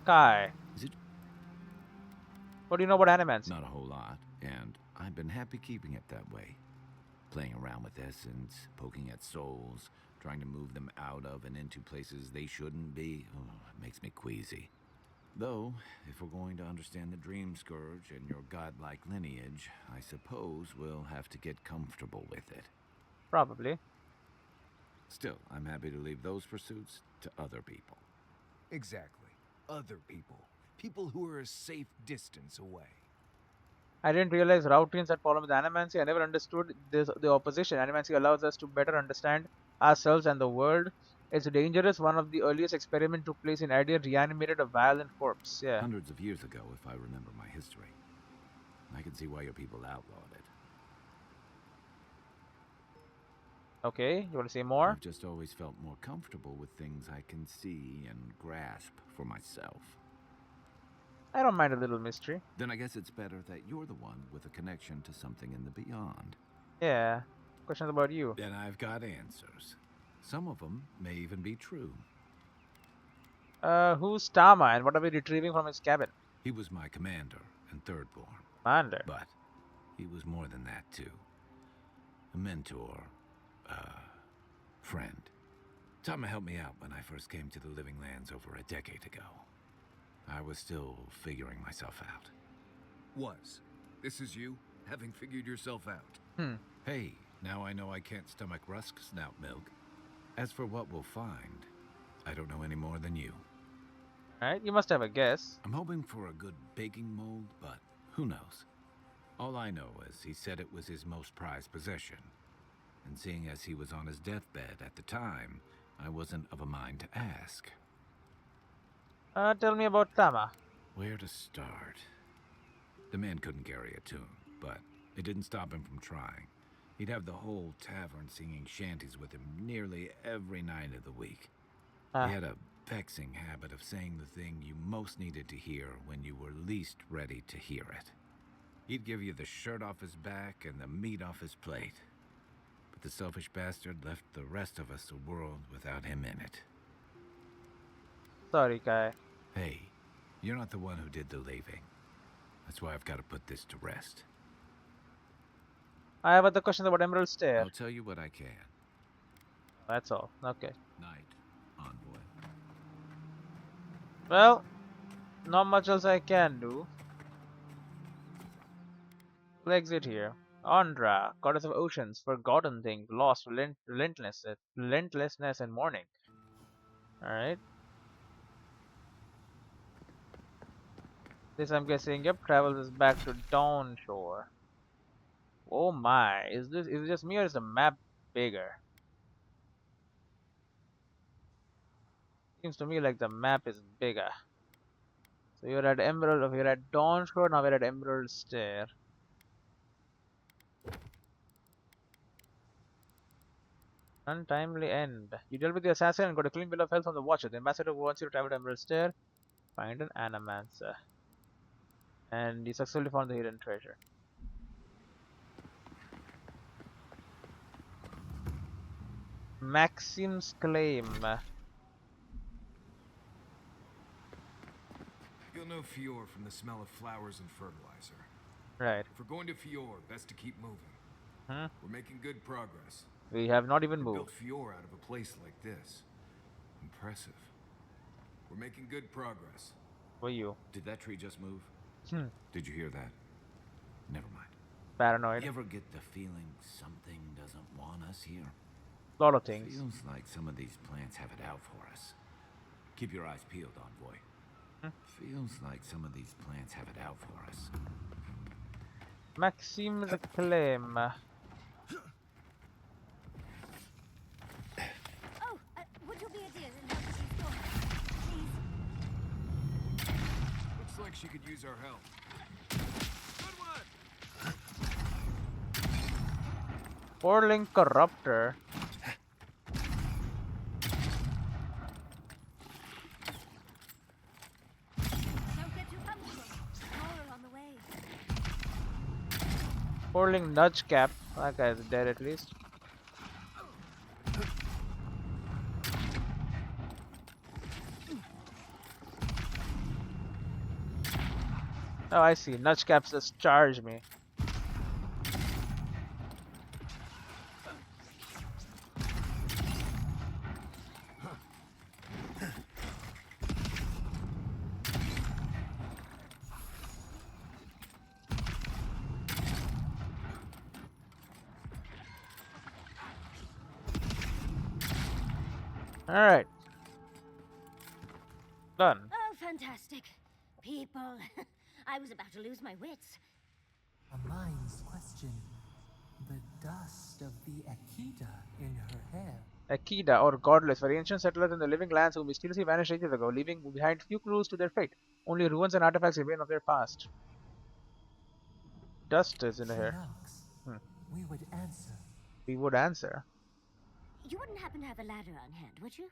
Kai.
Is it?
What do you know about animants?
Not a whole lot, and I've been happy keeping it that way. Playing around with essence, poking at souls, trying to move them out of and into places they shouldn't be. Oh, it makes me queasy. Though, if we're going to understand the Dream Scourge and your godlike lineage, I suppose we'll have to get comfortable with it.
Probably.
Still, I'm happy to leave those pursuits to other people.
Exactly. Other people. People who are a safe distance away.
I didn't realize Routians had problem with Animancy. I never understood the opposition. Animancy allows us to better understand ourselves and the world. It's dangerous. One of the earliest experiments took place in Aedyr, reanimated a violent corpse. Yeah.
Hundreds of years ago, if I remember my history. I can see why your people outlawed it.
Okay, you want to say more?
I've just always felt more comfortable with things I can see and grasp for myself.
I don't mind a little mystery.
Then I guess it's better that you're the one with a connection to something in the beyond.
Yeah. Questions about you.
Then I've got answers. Some of them may even be true.
Who's Tama and what are we retrieving from his cabin?
He was my commander and thirdborn.
Commander?
But he was more than that, too. A mentor, friend. Tama helped me out when I first came to the Living Lands over a decade ago. I was still figuring myself out.
This is you, having figured yourself out.
Hey, now I know I can't stomach rusk snout milk. As for what we'll find, I don't know any more than you.
Alright, you must have a guess.
I'm hoping for a good baking mold, but who knows? All I know is he said it was his most prized possession. And seeing as he was on his deathbed at the time, I wasn't of a mind to ask.
Tell me about Tama.
Where to start? The man couldn't carry a tune, but it didn't stop him from trying. He'd have the whole tavern singing shanties with him nearly every night of the week. He had a vexing habit of saying the thing you most needed to hear when you were least ready to hear it. He'd give you the shirt off his back and the meat off his plate. But the selfish bastard left the rest of us a world without him in it.
Sorry, Kai.
Hey, you're not the one who did the leaving. That's why I've got to put this to rest.
I have other questions about Emerald Stair.
I'll tell you what I can.
That's all. Okay.
Night, envoy.
Well, not much else I can do. We'll exit here. Andra, goddess of oceans, forgotten thing, lost, relentlessness and mourning. Alright. This I'm guessing, yep, travels us back to Dawn Shore. Oh my, is it just me or is the map bigger? Seems to me like the map is bigger. So you're at we're at Dawn Shore, now we're at Emerald Stair. Untimely end. You dealt with the assassin and got a clean bill of health from the Watcher. The ambassador wants you to travel to Emerald Stair, find an animancer. And you successfully found the hidden treasure. Maxim's claim.
You'll know Fior from the smell of flowers and fertilizer.
Right.
If we're going to Fior, best to keep moving. We're making good progress.
We have not even
We
moved.
built Fior out of a place like this. Impressive. We're making good progress.
For you.
Did that tree just move? Did you hear that? Never mind.
Paranoid.
You ever get the feeling something doesn't want us here?
A lot of things.
Feels like some of these plants have it out for us. Keep your eyes peeled, envoy. Feels like some of these plants have it out for us.
Maxim's claim.
Oh, would you be a dear and help us restore her, please?
Looks like she could use our help.
Porling Corruptor.
Don't get too comfortable. More on the way.
Porling Nudge Cap. That guy's dead at least. Oh, I see. Nudge Caps just charge me. Alright. Done.
Oh, fantastic. People. I was about to lose my wits.
A mind's question. The dust of the Akita in her hair.
Akida, or godless, were ancient settlers in the living lands who mysteriously vanished ages ago, leaving behind few clues to their fate. Only ruins and artifacts remain of their past. Dust is in
She
here.
knocks. We would answer.
We would answer.
You wouldn't happen to have a ladder on hand, would you?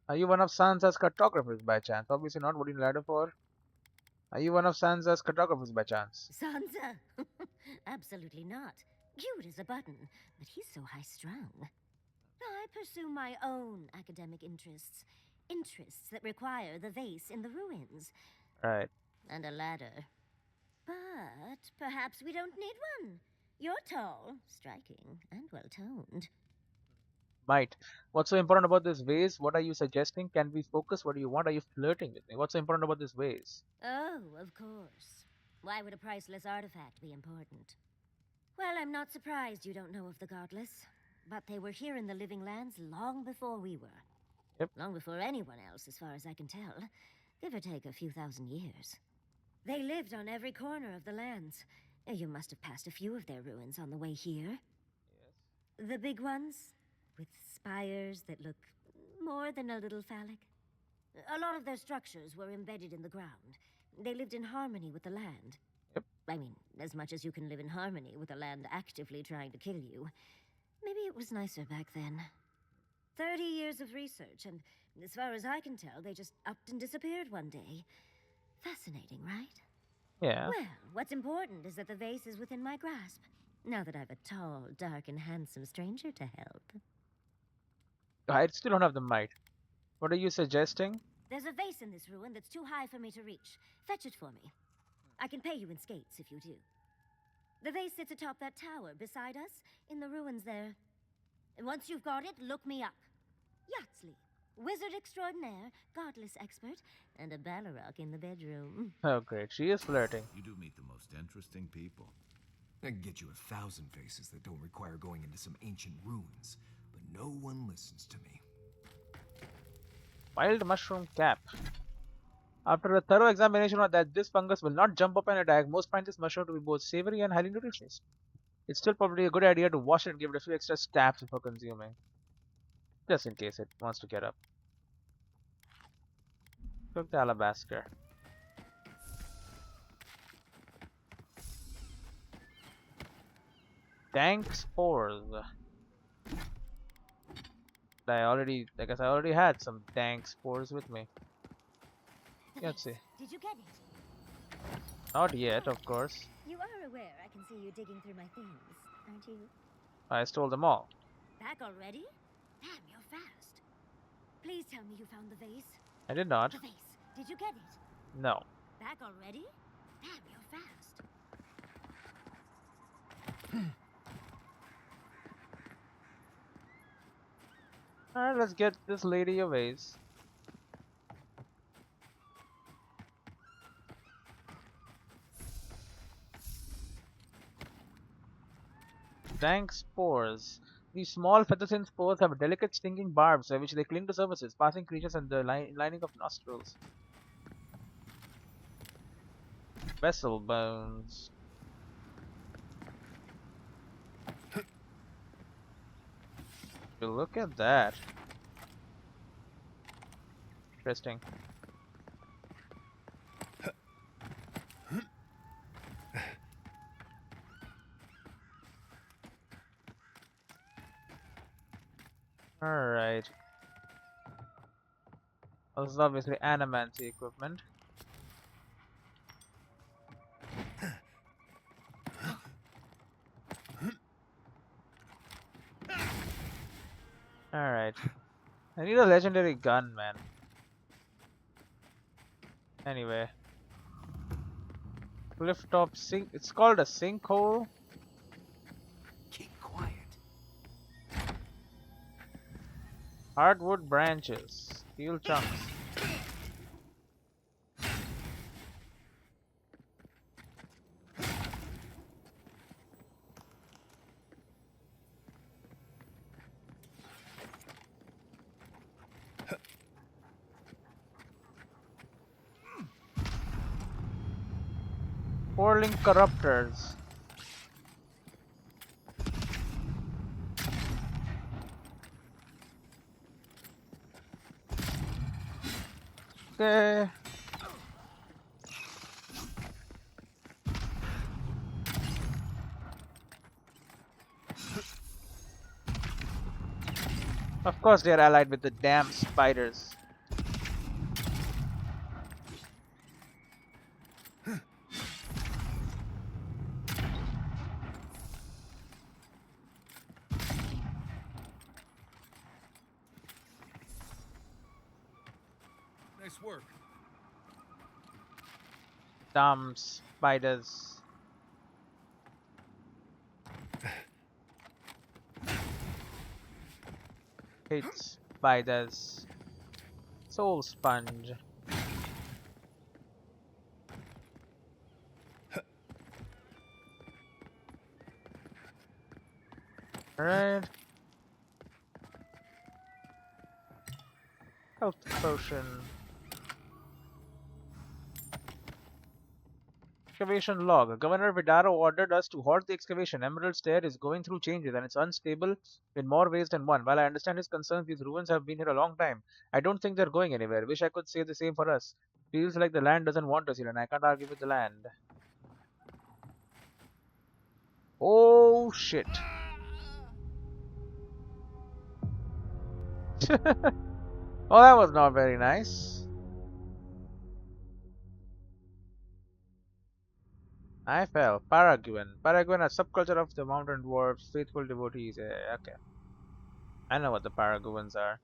Are you one of Sansa's cartographers by chance? Obviously not. What do you need a ladder for? Are you one of Sansa's cartographers by chance?
Sansa? Absolutely not. Cute as a button, but he's so high-strung. I pursue my own academic interests. Interests that require the vase in the ruins.
Right.
And a ladder. But perhaps we don't need one. You're tall, striking, and well-toned.
Might. What's so important about this vase? What are you suggesting? Can we focus? What do you want? Are you flirting with me? What's so important about this vase?
Oh, of course. Why would a priceless artifact be important? Well, I'm not surprised you don't know of the Godless. But they were here in the Living Lands long before we were.
Yep.
Long before anyone else, as far as I can tell. Give or take a few thousand years. They lived on every corner of the lands. You must have passed a few of their ruins on the way here. Yes. The big ones, with spires that look more than a little phallic. A lot of their structures were embedded in the ground. They lived in harmony with the land.
Yep.
I mean, as much as you can live in harmony with a land actively trying to kill you. Maybe it was nicer back then. 30 years of research, and as far as I can tell, they just upped and disappeared one day. Fascinating, right?
Yeah.
Well, what's important is that the vase is within my grasp, now that I've a tall, dark, and handsome stranger to help.
I still don't have the might. What are you suggesting?
There's a vase in this ruin that's too high for me to reach. Fetch it for me. I can pay you in skates if you do. The vase sits atop that tower beside us, in the ruins there. And once you've got it, look me up. Yatsley, wizard extraordinaire, godless expert, and a Balrog in the bedroom.
Oh, great. She is flirting.
You do meet the most interesting people.
I can get you 1,000 faces that don't require going into some ancient ruins, but no one listens to me.
Wild mushroom cap. After a thorough examination of that this fungus will not jump up and attack, most find this mushroom to be both savory and highly nutritious. It's still probably a good idea to wash it and give it a few extra stabs before consuming. Just in case it wants to get up. Cook the alabaster. Dank spores. I guess I already had some dank spores with me. Let's see.
Did you get it?
Not yet, of course.
You are aware I can see you digging through my things, aren't you?
I stole them all.
Back already? Damn, you're fast. Please tell me you found the vase.
I did not.
The vase. Did you get it?
No.
Back already? Damn, you're fast.
Alright, let's get this lady a vase. Dank spores. These small feather-thin spores have delicate stinging barbs by which they cling to surfaces, passing creatures and the lining of nostrils. Vessel bones. Look at that. Interesting. Alright. This is obviously animancy equipment. Alright. I need a legendary gun, man. Anyway. Cliff top sink. It's called a sinkhole.
Keep quiet.
Hardwood branches. Steel chunks. Sprawling corruptors. Okay. Of course they are allied with the damn spiders.
Nice work.
Damn spiders. Hate spiders. Soul sponge. Alright. Health potion. Excavation log. Governor Vidaro ordered us to halt the excavation. Emerald Stair is going through changes and it's unstable in more ways than one. While I understand his concerns, these ruins have been here a long time. I don't think they're going anywhere. Wish I could say the same for us. Feels like the land doesn't want us here and I can't argue with the land. Oh shit. Oh, that was not very nice. I fell. Paraguan. Paraguan, a subculture of the mountain dwarfs, faithful devotees. Okay. I know what the Paraguans are.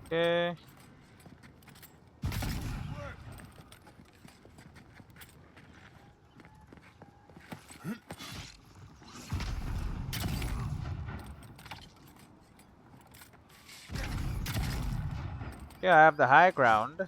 Okay. Yeah, I have the high ground.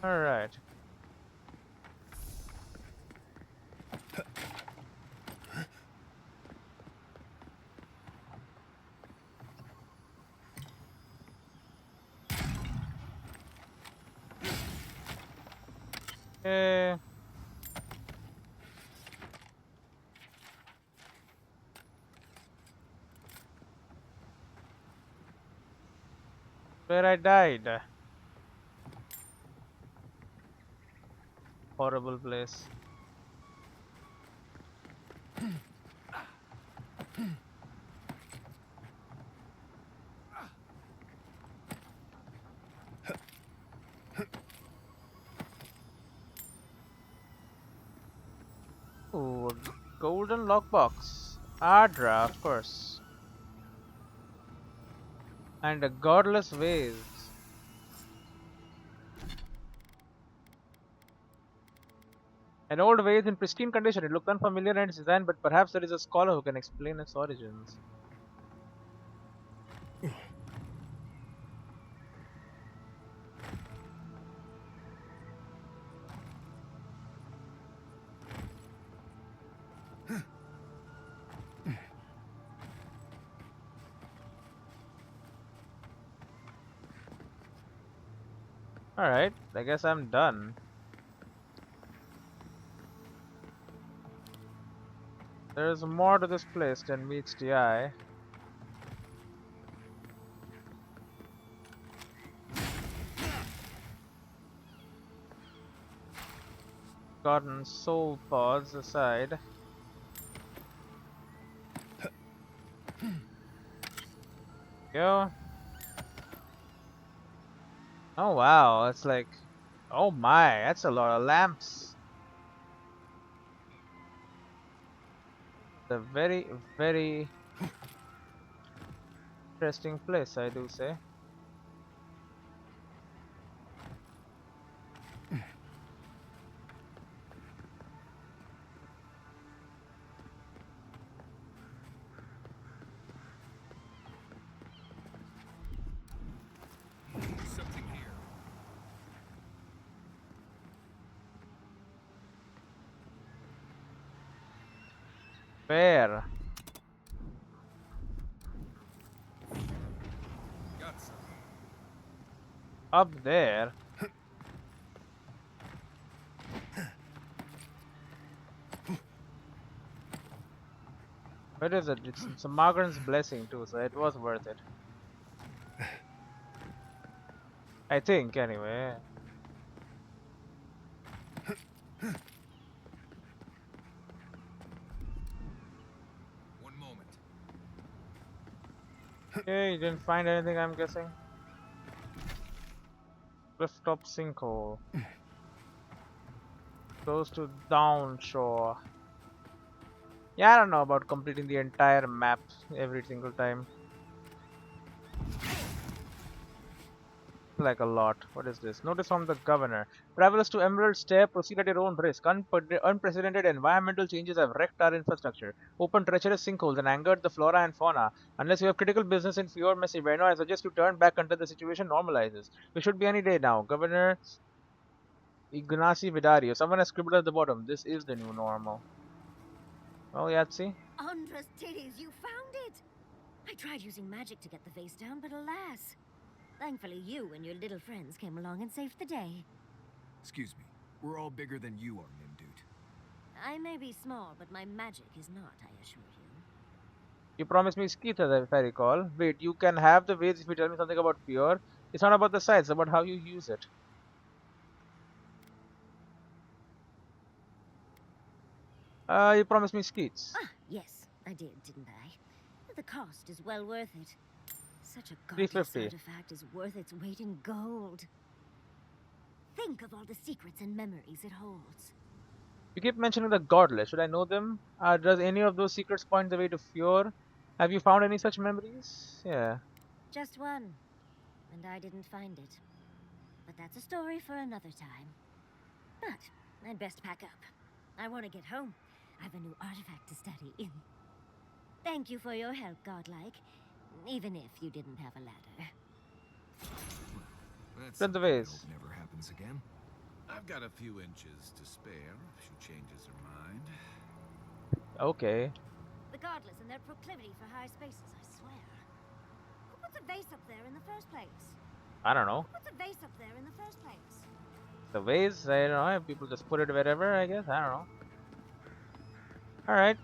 Alright. Okay. Where I died. Horrible place. Ooh, golden lockbox. Aedyr, of course. And a godless vase. An old vase in pristine condition. It looked unfamiliar in its design, but perhaps there is a scholar who can explain its origins. Alright, I guess I'm done. There's more to this place than meets the eye. Gotten soul pods aside. Go. Oh wow, it's like, oh my, that's a lot of lamps. A very, very interesting place, I do say.
Something here.
Where?
Got some.
Up there? What is it? It's a Margaret's blessing too, so it was worth it. I think, anyway.
One moment.
Okay, you didn't find anything, I'm guessing. Clifftop sinkhole. Close to down shore. Yeah, I don't know about completing the entire map every single time. Like a lot. What is this? Notice from the governor. Travelers to Emerald Stair, proceed at your own risk. Unprecedented environmental changes have wrecked our infrastructure, opened treacherous sinkholes, and angered the flora and fauna. Unless you have critical business in Fior Messiveno, I suggest you turn back until the situation normalizes. We should be any day now. Governor Ignacy Vidario. Someone has scribbled at the bottom. This is the new normal. Oh, Yahtzee.
Andra's titties, you found it! I tried using magic to get the vase down, but alas. Thankfully, you and your little friends came along and saved the day.
Excuse me. We're all bigger than you are, Nimdude.
I may be small, but my magic is not, I assure you.
You promised me Skeeter, if I recall. Wait, you can have the vase if you tell me something about Pure. It's not about the size, it's about how you use it. You promised me Skeets.
Ah, yes, I did, didn't I? The cost is well worth it. Such a gorgeous
350.
artifact is worth its weight in gold. Think of all the secrets and memories it holds.
You keep mentioning the Godless. Should I know them? Does any of those secrets point the way to Fjord? Have you found any such memories? Yeah.
Just one, and I didn't find it. But that's a story for another time. But I'd best pack up. I want to get home. I've a new artifact to study. Thank you for your help, Godlike. Even if you didn't have a ladder.
That's
Send the
something I
vase.
hope never happens again.
I've got a few inches to spare if she changes her mind.
Okay.
The Godless and their proclivity for high spaces, I swear. Who puts a vase up there in the first place?
I don't know.
Who puts a vase up there in the first place?
The vase, I don't know. People just put it wherever, I guess. I don't know. Alright.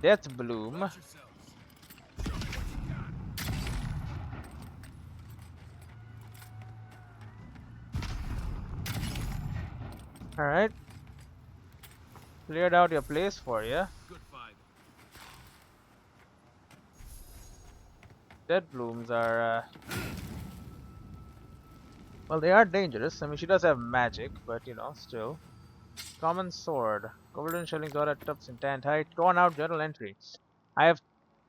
Death Bloom. Alright. Cleared out your place for you.
Good fight.
Dead blooms are, well, they are dangerous. I mean, she does have magic, but you know, still. Common sword. Golden shelling Dora tufts in tan height. Torn out journal entry. I have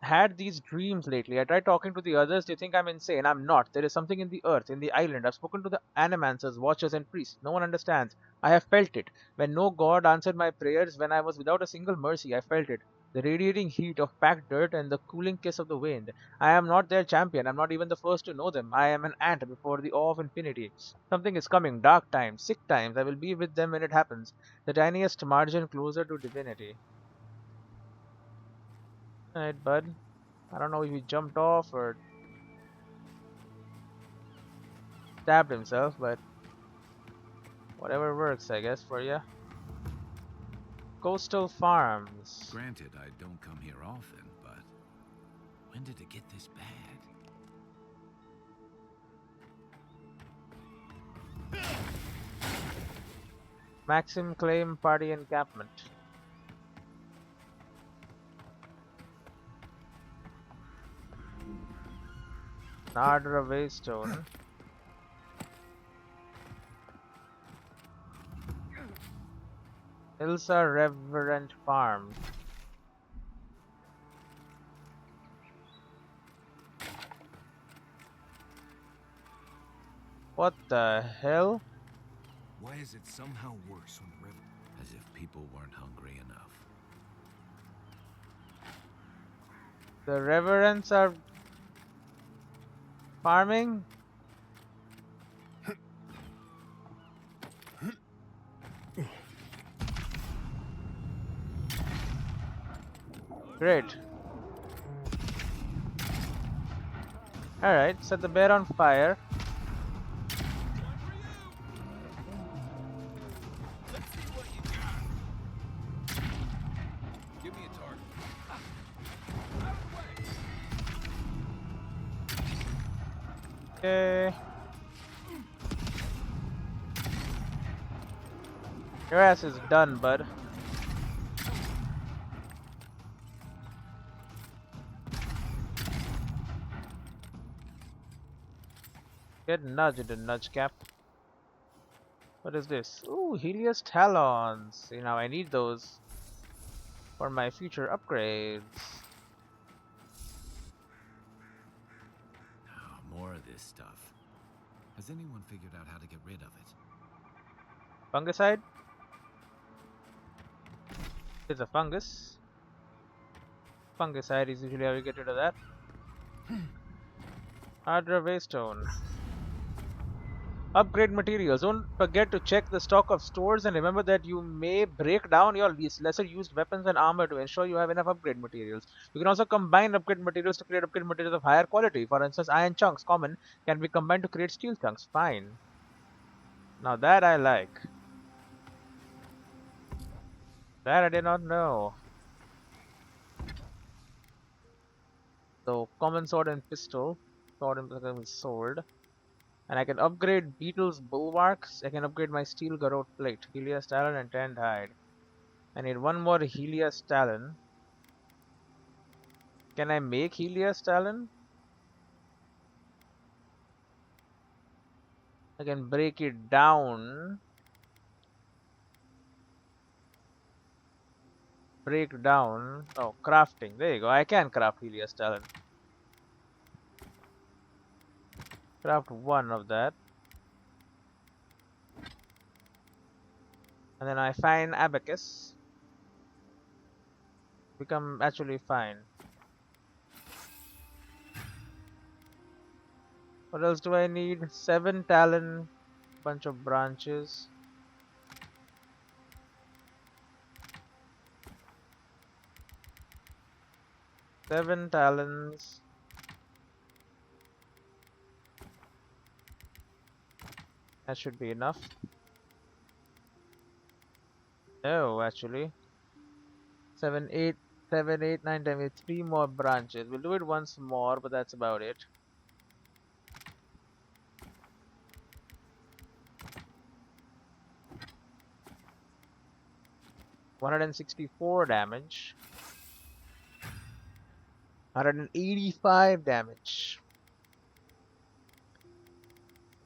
had these dreams lately. I tried talking to the others. They think I'm insane. I'm not. There is something in the earth, in the island. I've spoken to the animancers, watchers, and priests. No one understands. I have felt it. When no god answered my prayers, when I was without a single mercy, I felt it. The radiating heat of packed dirt and the cooling kiss of the wind. I am not their champion. I'm not even the first to know them. I am an ant before the awe of infinity. Something is coming. Dark times, sick times. I will be with them when it happens. The tiniest margin closer to divinity. Alright, bud. I don't know if he jumped off or stabbed himself, but whatever works, I guess, for you. Coastal Farms.
Granted, I don't come here often, but when did it get this bad?
Maxim Claim Party Encampment. Nardra Waystone. Ilsa Reverent Farm. What the hell?
Why is it somehow worse when the river...
As if people weren't hungry enough.
The Reverends are farming? Great. Alright, set the bear on fire.
Give me a target.
Okay. Your ass is done, bud. Get nudged, nudge cap. What is this? Ooh, Helios Talons. See, now I need those for my future upgrades.
Oh, more of this stuff. Has anyone figured out how to get rid of it?
Fungicide? It's a fungus. Fungicide is usually how you get rid of that. Aedyr Waystone. Upgrade materials. Don't forget to check the stock of stores and remember that you may break down your lesser used weapons and armor to ensure you have enough upgrade materials. You can also combine upgrade materials to create upgrade materials of higher quality. For instance, iron chunks, common, can be combined to create steel chunks. Fine. Now that I like. That I did not know. So, common sword and pistol. Sword and sword. And I can upgrade Beetle's bulwarks. I can upgrade my steel garrote plate, Helios Talon, and tanned hide. I need one more Helios Talon. Can I make Helios Talon? I can break it down. Break down. Oh, crafting. There you go. I can craft Helios Talon. Craft one of that. And then I find Abacus. Become actually fine. What else do I need? 7 talon, bunch of branches. Seven talons. That should be enough. No, actually. 7, 8, 7, 8, 9, 10, with 3 more branches. We'll do it once more, but that's about it. $164 damage. 185 damage.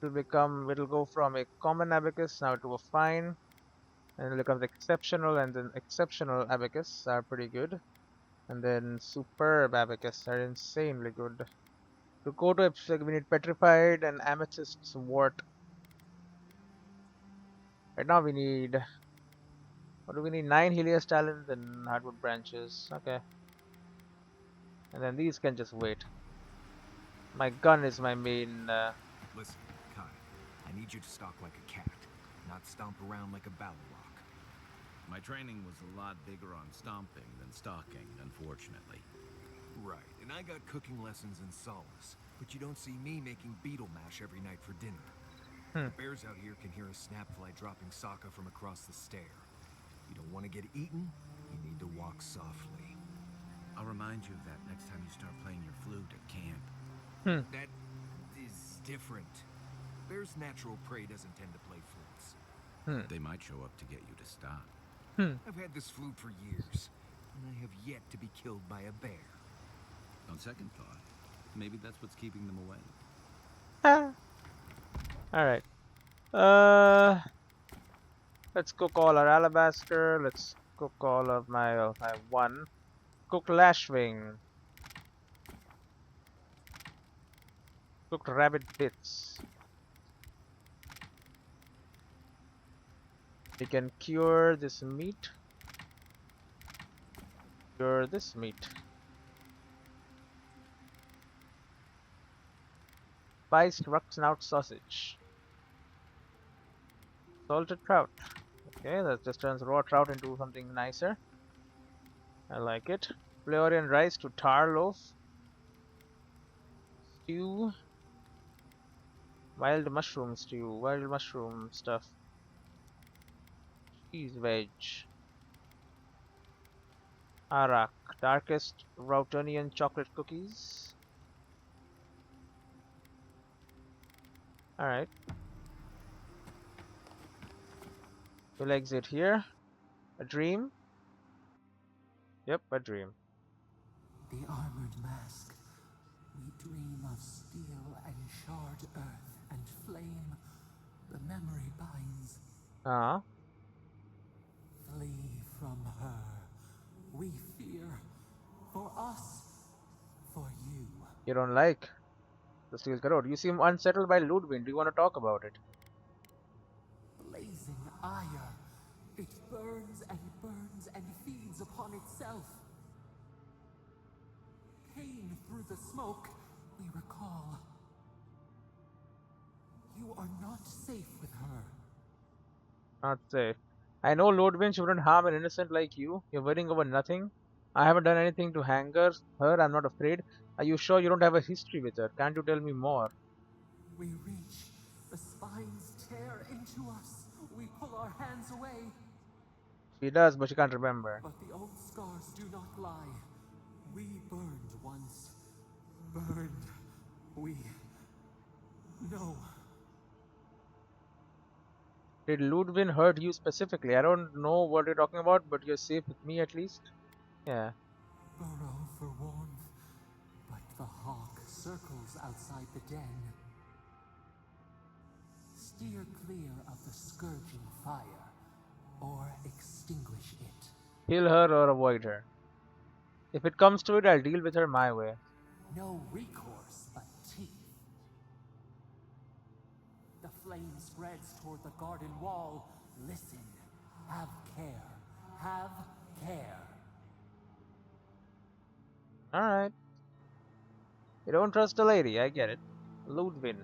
It'll go from a common abacus now to a fine. And it becomes exceptional, and then exceptional abacus are pretty good. And then superb abacus are insanely good. To go to we need petrified and amethyst wart. Right now we need, what do we need? 9 Helios talons and hardwood branches. Okay. And then these can just wait. My gun is my main.
Listen, Kai, I need you to stalk like a cat, not stomp around like a ballarrock.
My training was a lot bigger on stomping than stalking, unfortunately.
Right, and I got cooking lessons in solace, but you don't see me making beetle mash every night for dinner. The bears out here can hear a snapfly dropping Sokka from across the stair. You don't want to get eaten, you need to walk softly.
I'll remind you of that next time you start playing your flute at camp.
That is different. Bear's natural prey doesn't tend to play flutes.
They might show up to get you to stop.
I've had this flute for years, and I have yet to be killed by a bear.
On second thought, maybe that's what's keeping them away.
Alright. Let's cook all our alabaster. Let's cook all of my one. Cook lashwing. Cooked rabbit bits. We can cure this meat. Cure this meat. Spiced rock snout sausage. Salted trout. Okay, that just turns raw trout into something nicer. I like it. Florian rice to tar loaf. Stew. Wild mushroom stew. Wild mushroom stuff. Cheese veg. Arak. Darkest Routonian chocolate cookies. Alright. We'll exit here. A dream? Yep, a dream.
The armored mask. We dream of steel and shard earth and flame. The memory binds.
Uh-huh.
Flee from her. We fear. For us. For you.
You don't like the steel corrode. You seem unsettled by Ludwig. Do you want to talk about it?
Blazing ire. It burns and feeds upon itself. Pain through the smoke, we recall. You are not safe with her.
Not safe. I know Ludwig wouldn't harm an innocent like you. You're worrying over nothing. I haven't done anything to anger her. I'm not afraid. Are you sure you don't have a history with her? Can't you tell me more?
We reach. The spines tear into us. We pull our hands away.
She does, but she can't remember.
But the old scars do not lie. We burned once. Burned. We know.
Did Ludwig hurt you specifically? I don't know what you're talking about, but you're safe with me at least. Yeah.
Burrow for warmth, but the hawk circles outside the den. Steer clear of the scourging fire, or extinguish it.
Kill her or avoid her. If it comes to it, I'll deal with her my way.
No recourse but teeth. The flame spreads toward the garden wall. Listen. Have care. Have care.
Alright. You don't trust the lady, I get it. Ludwig.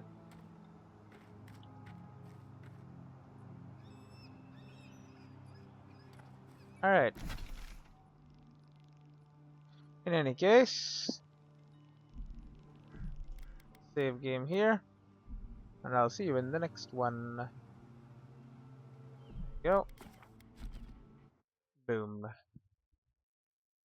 Alright. In any case, save game here, and I'll see you in the next one. There you go. Boom.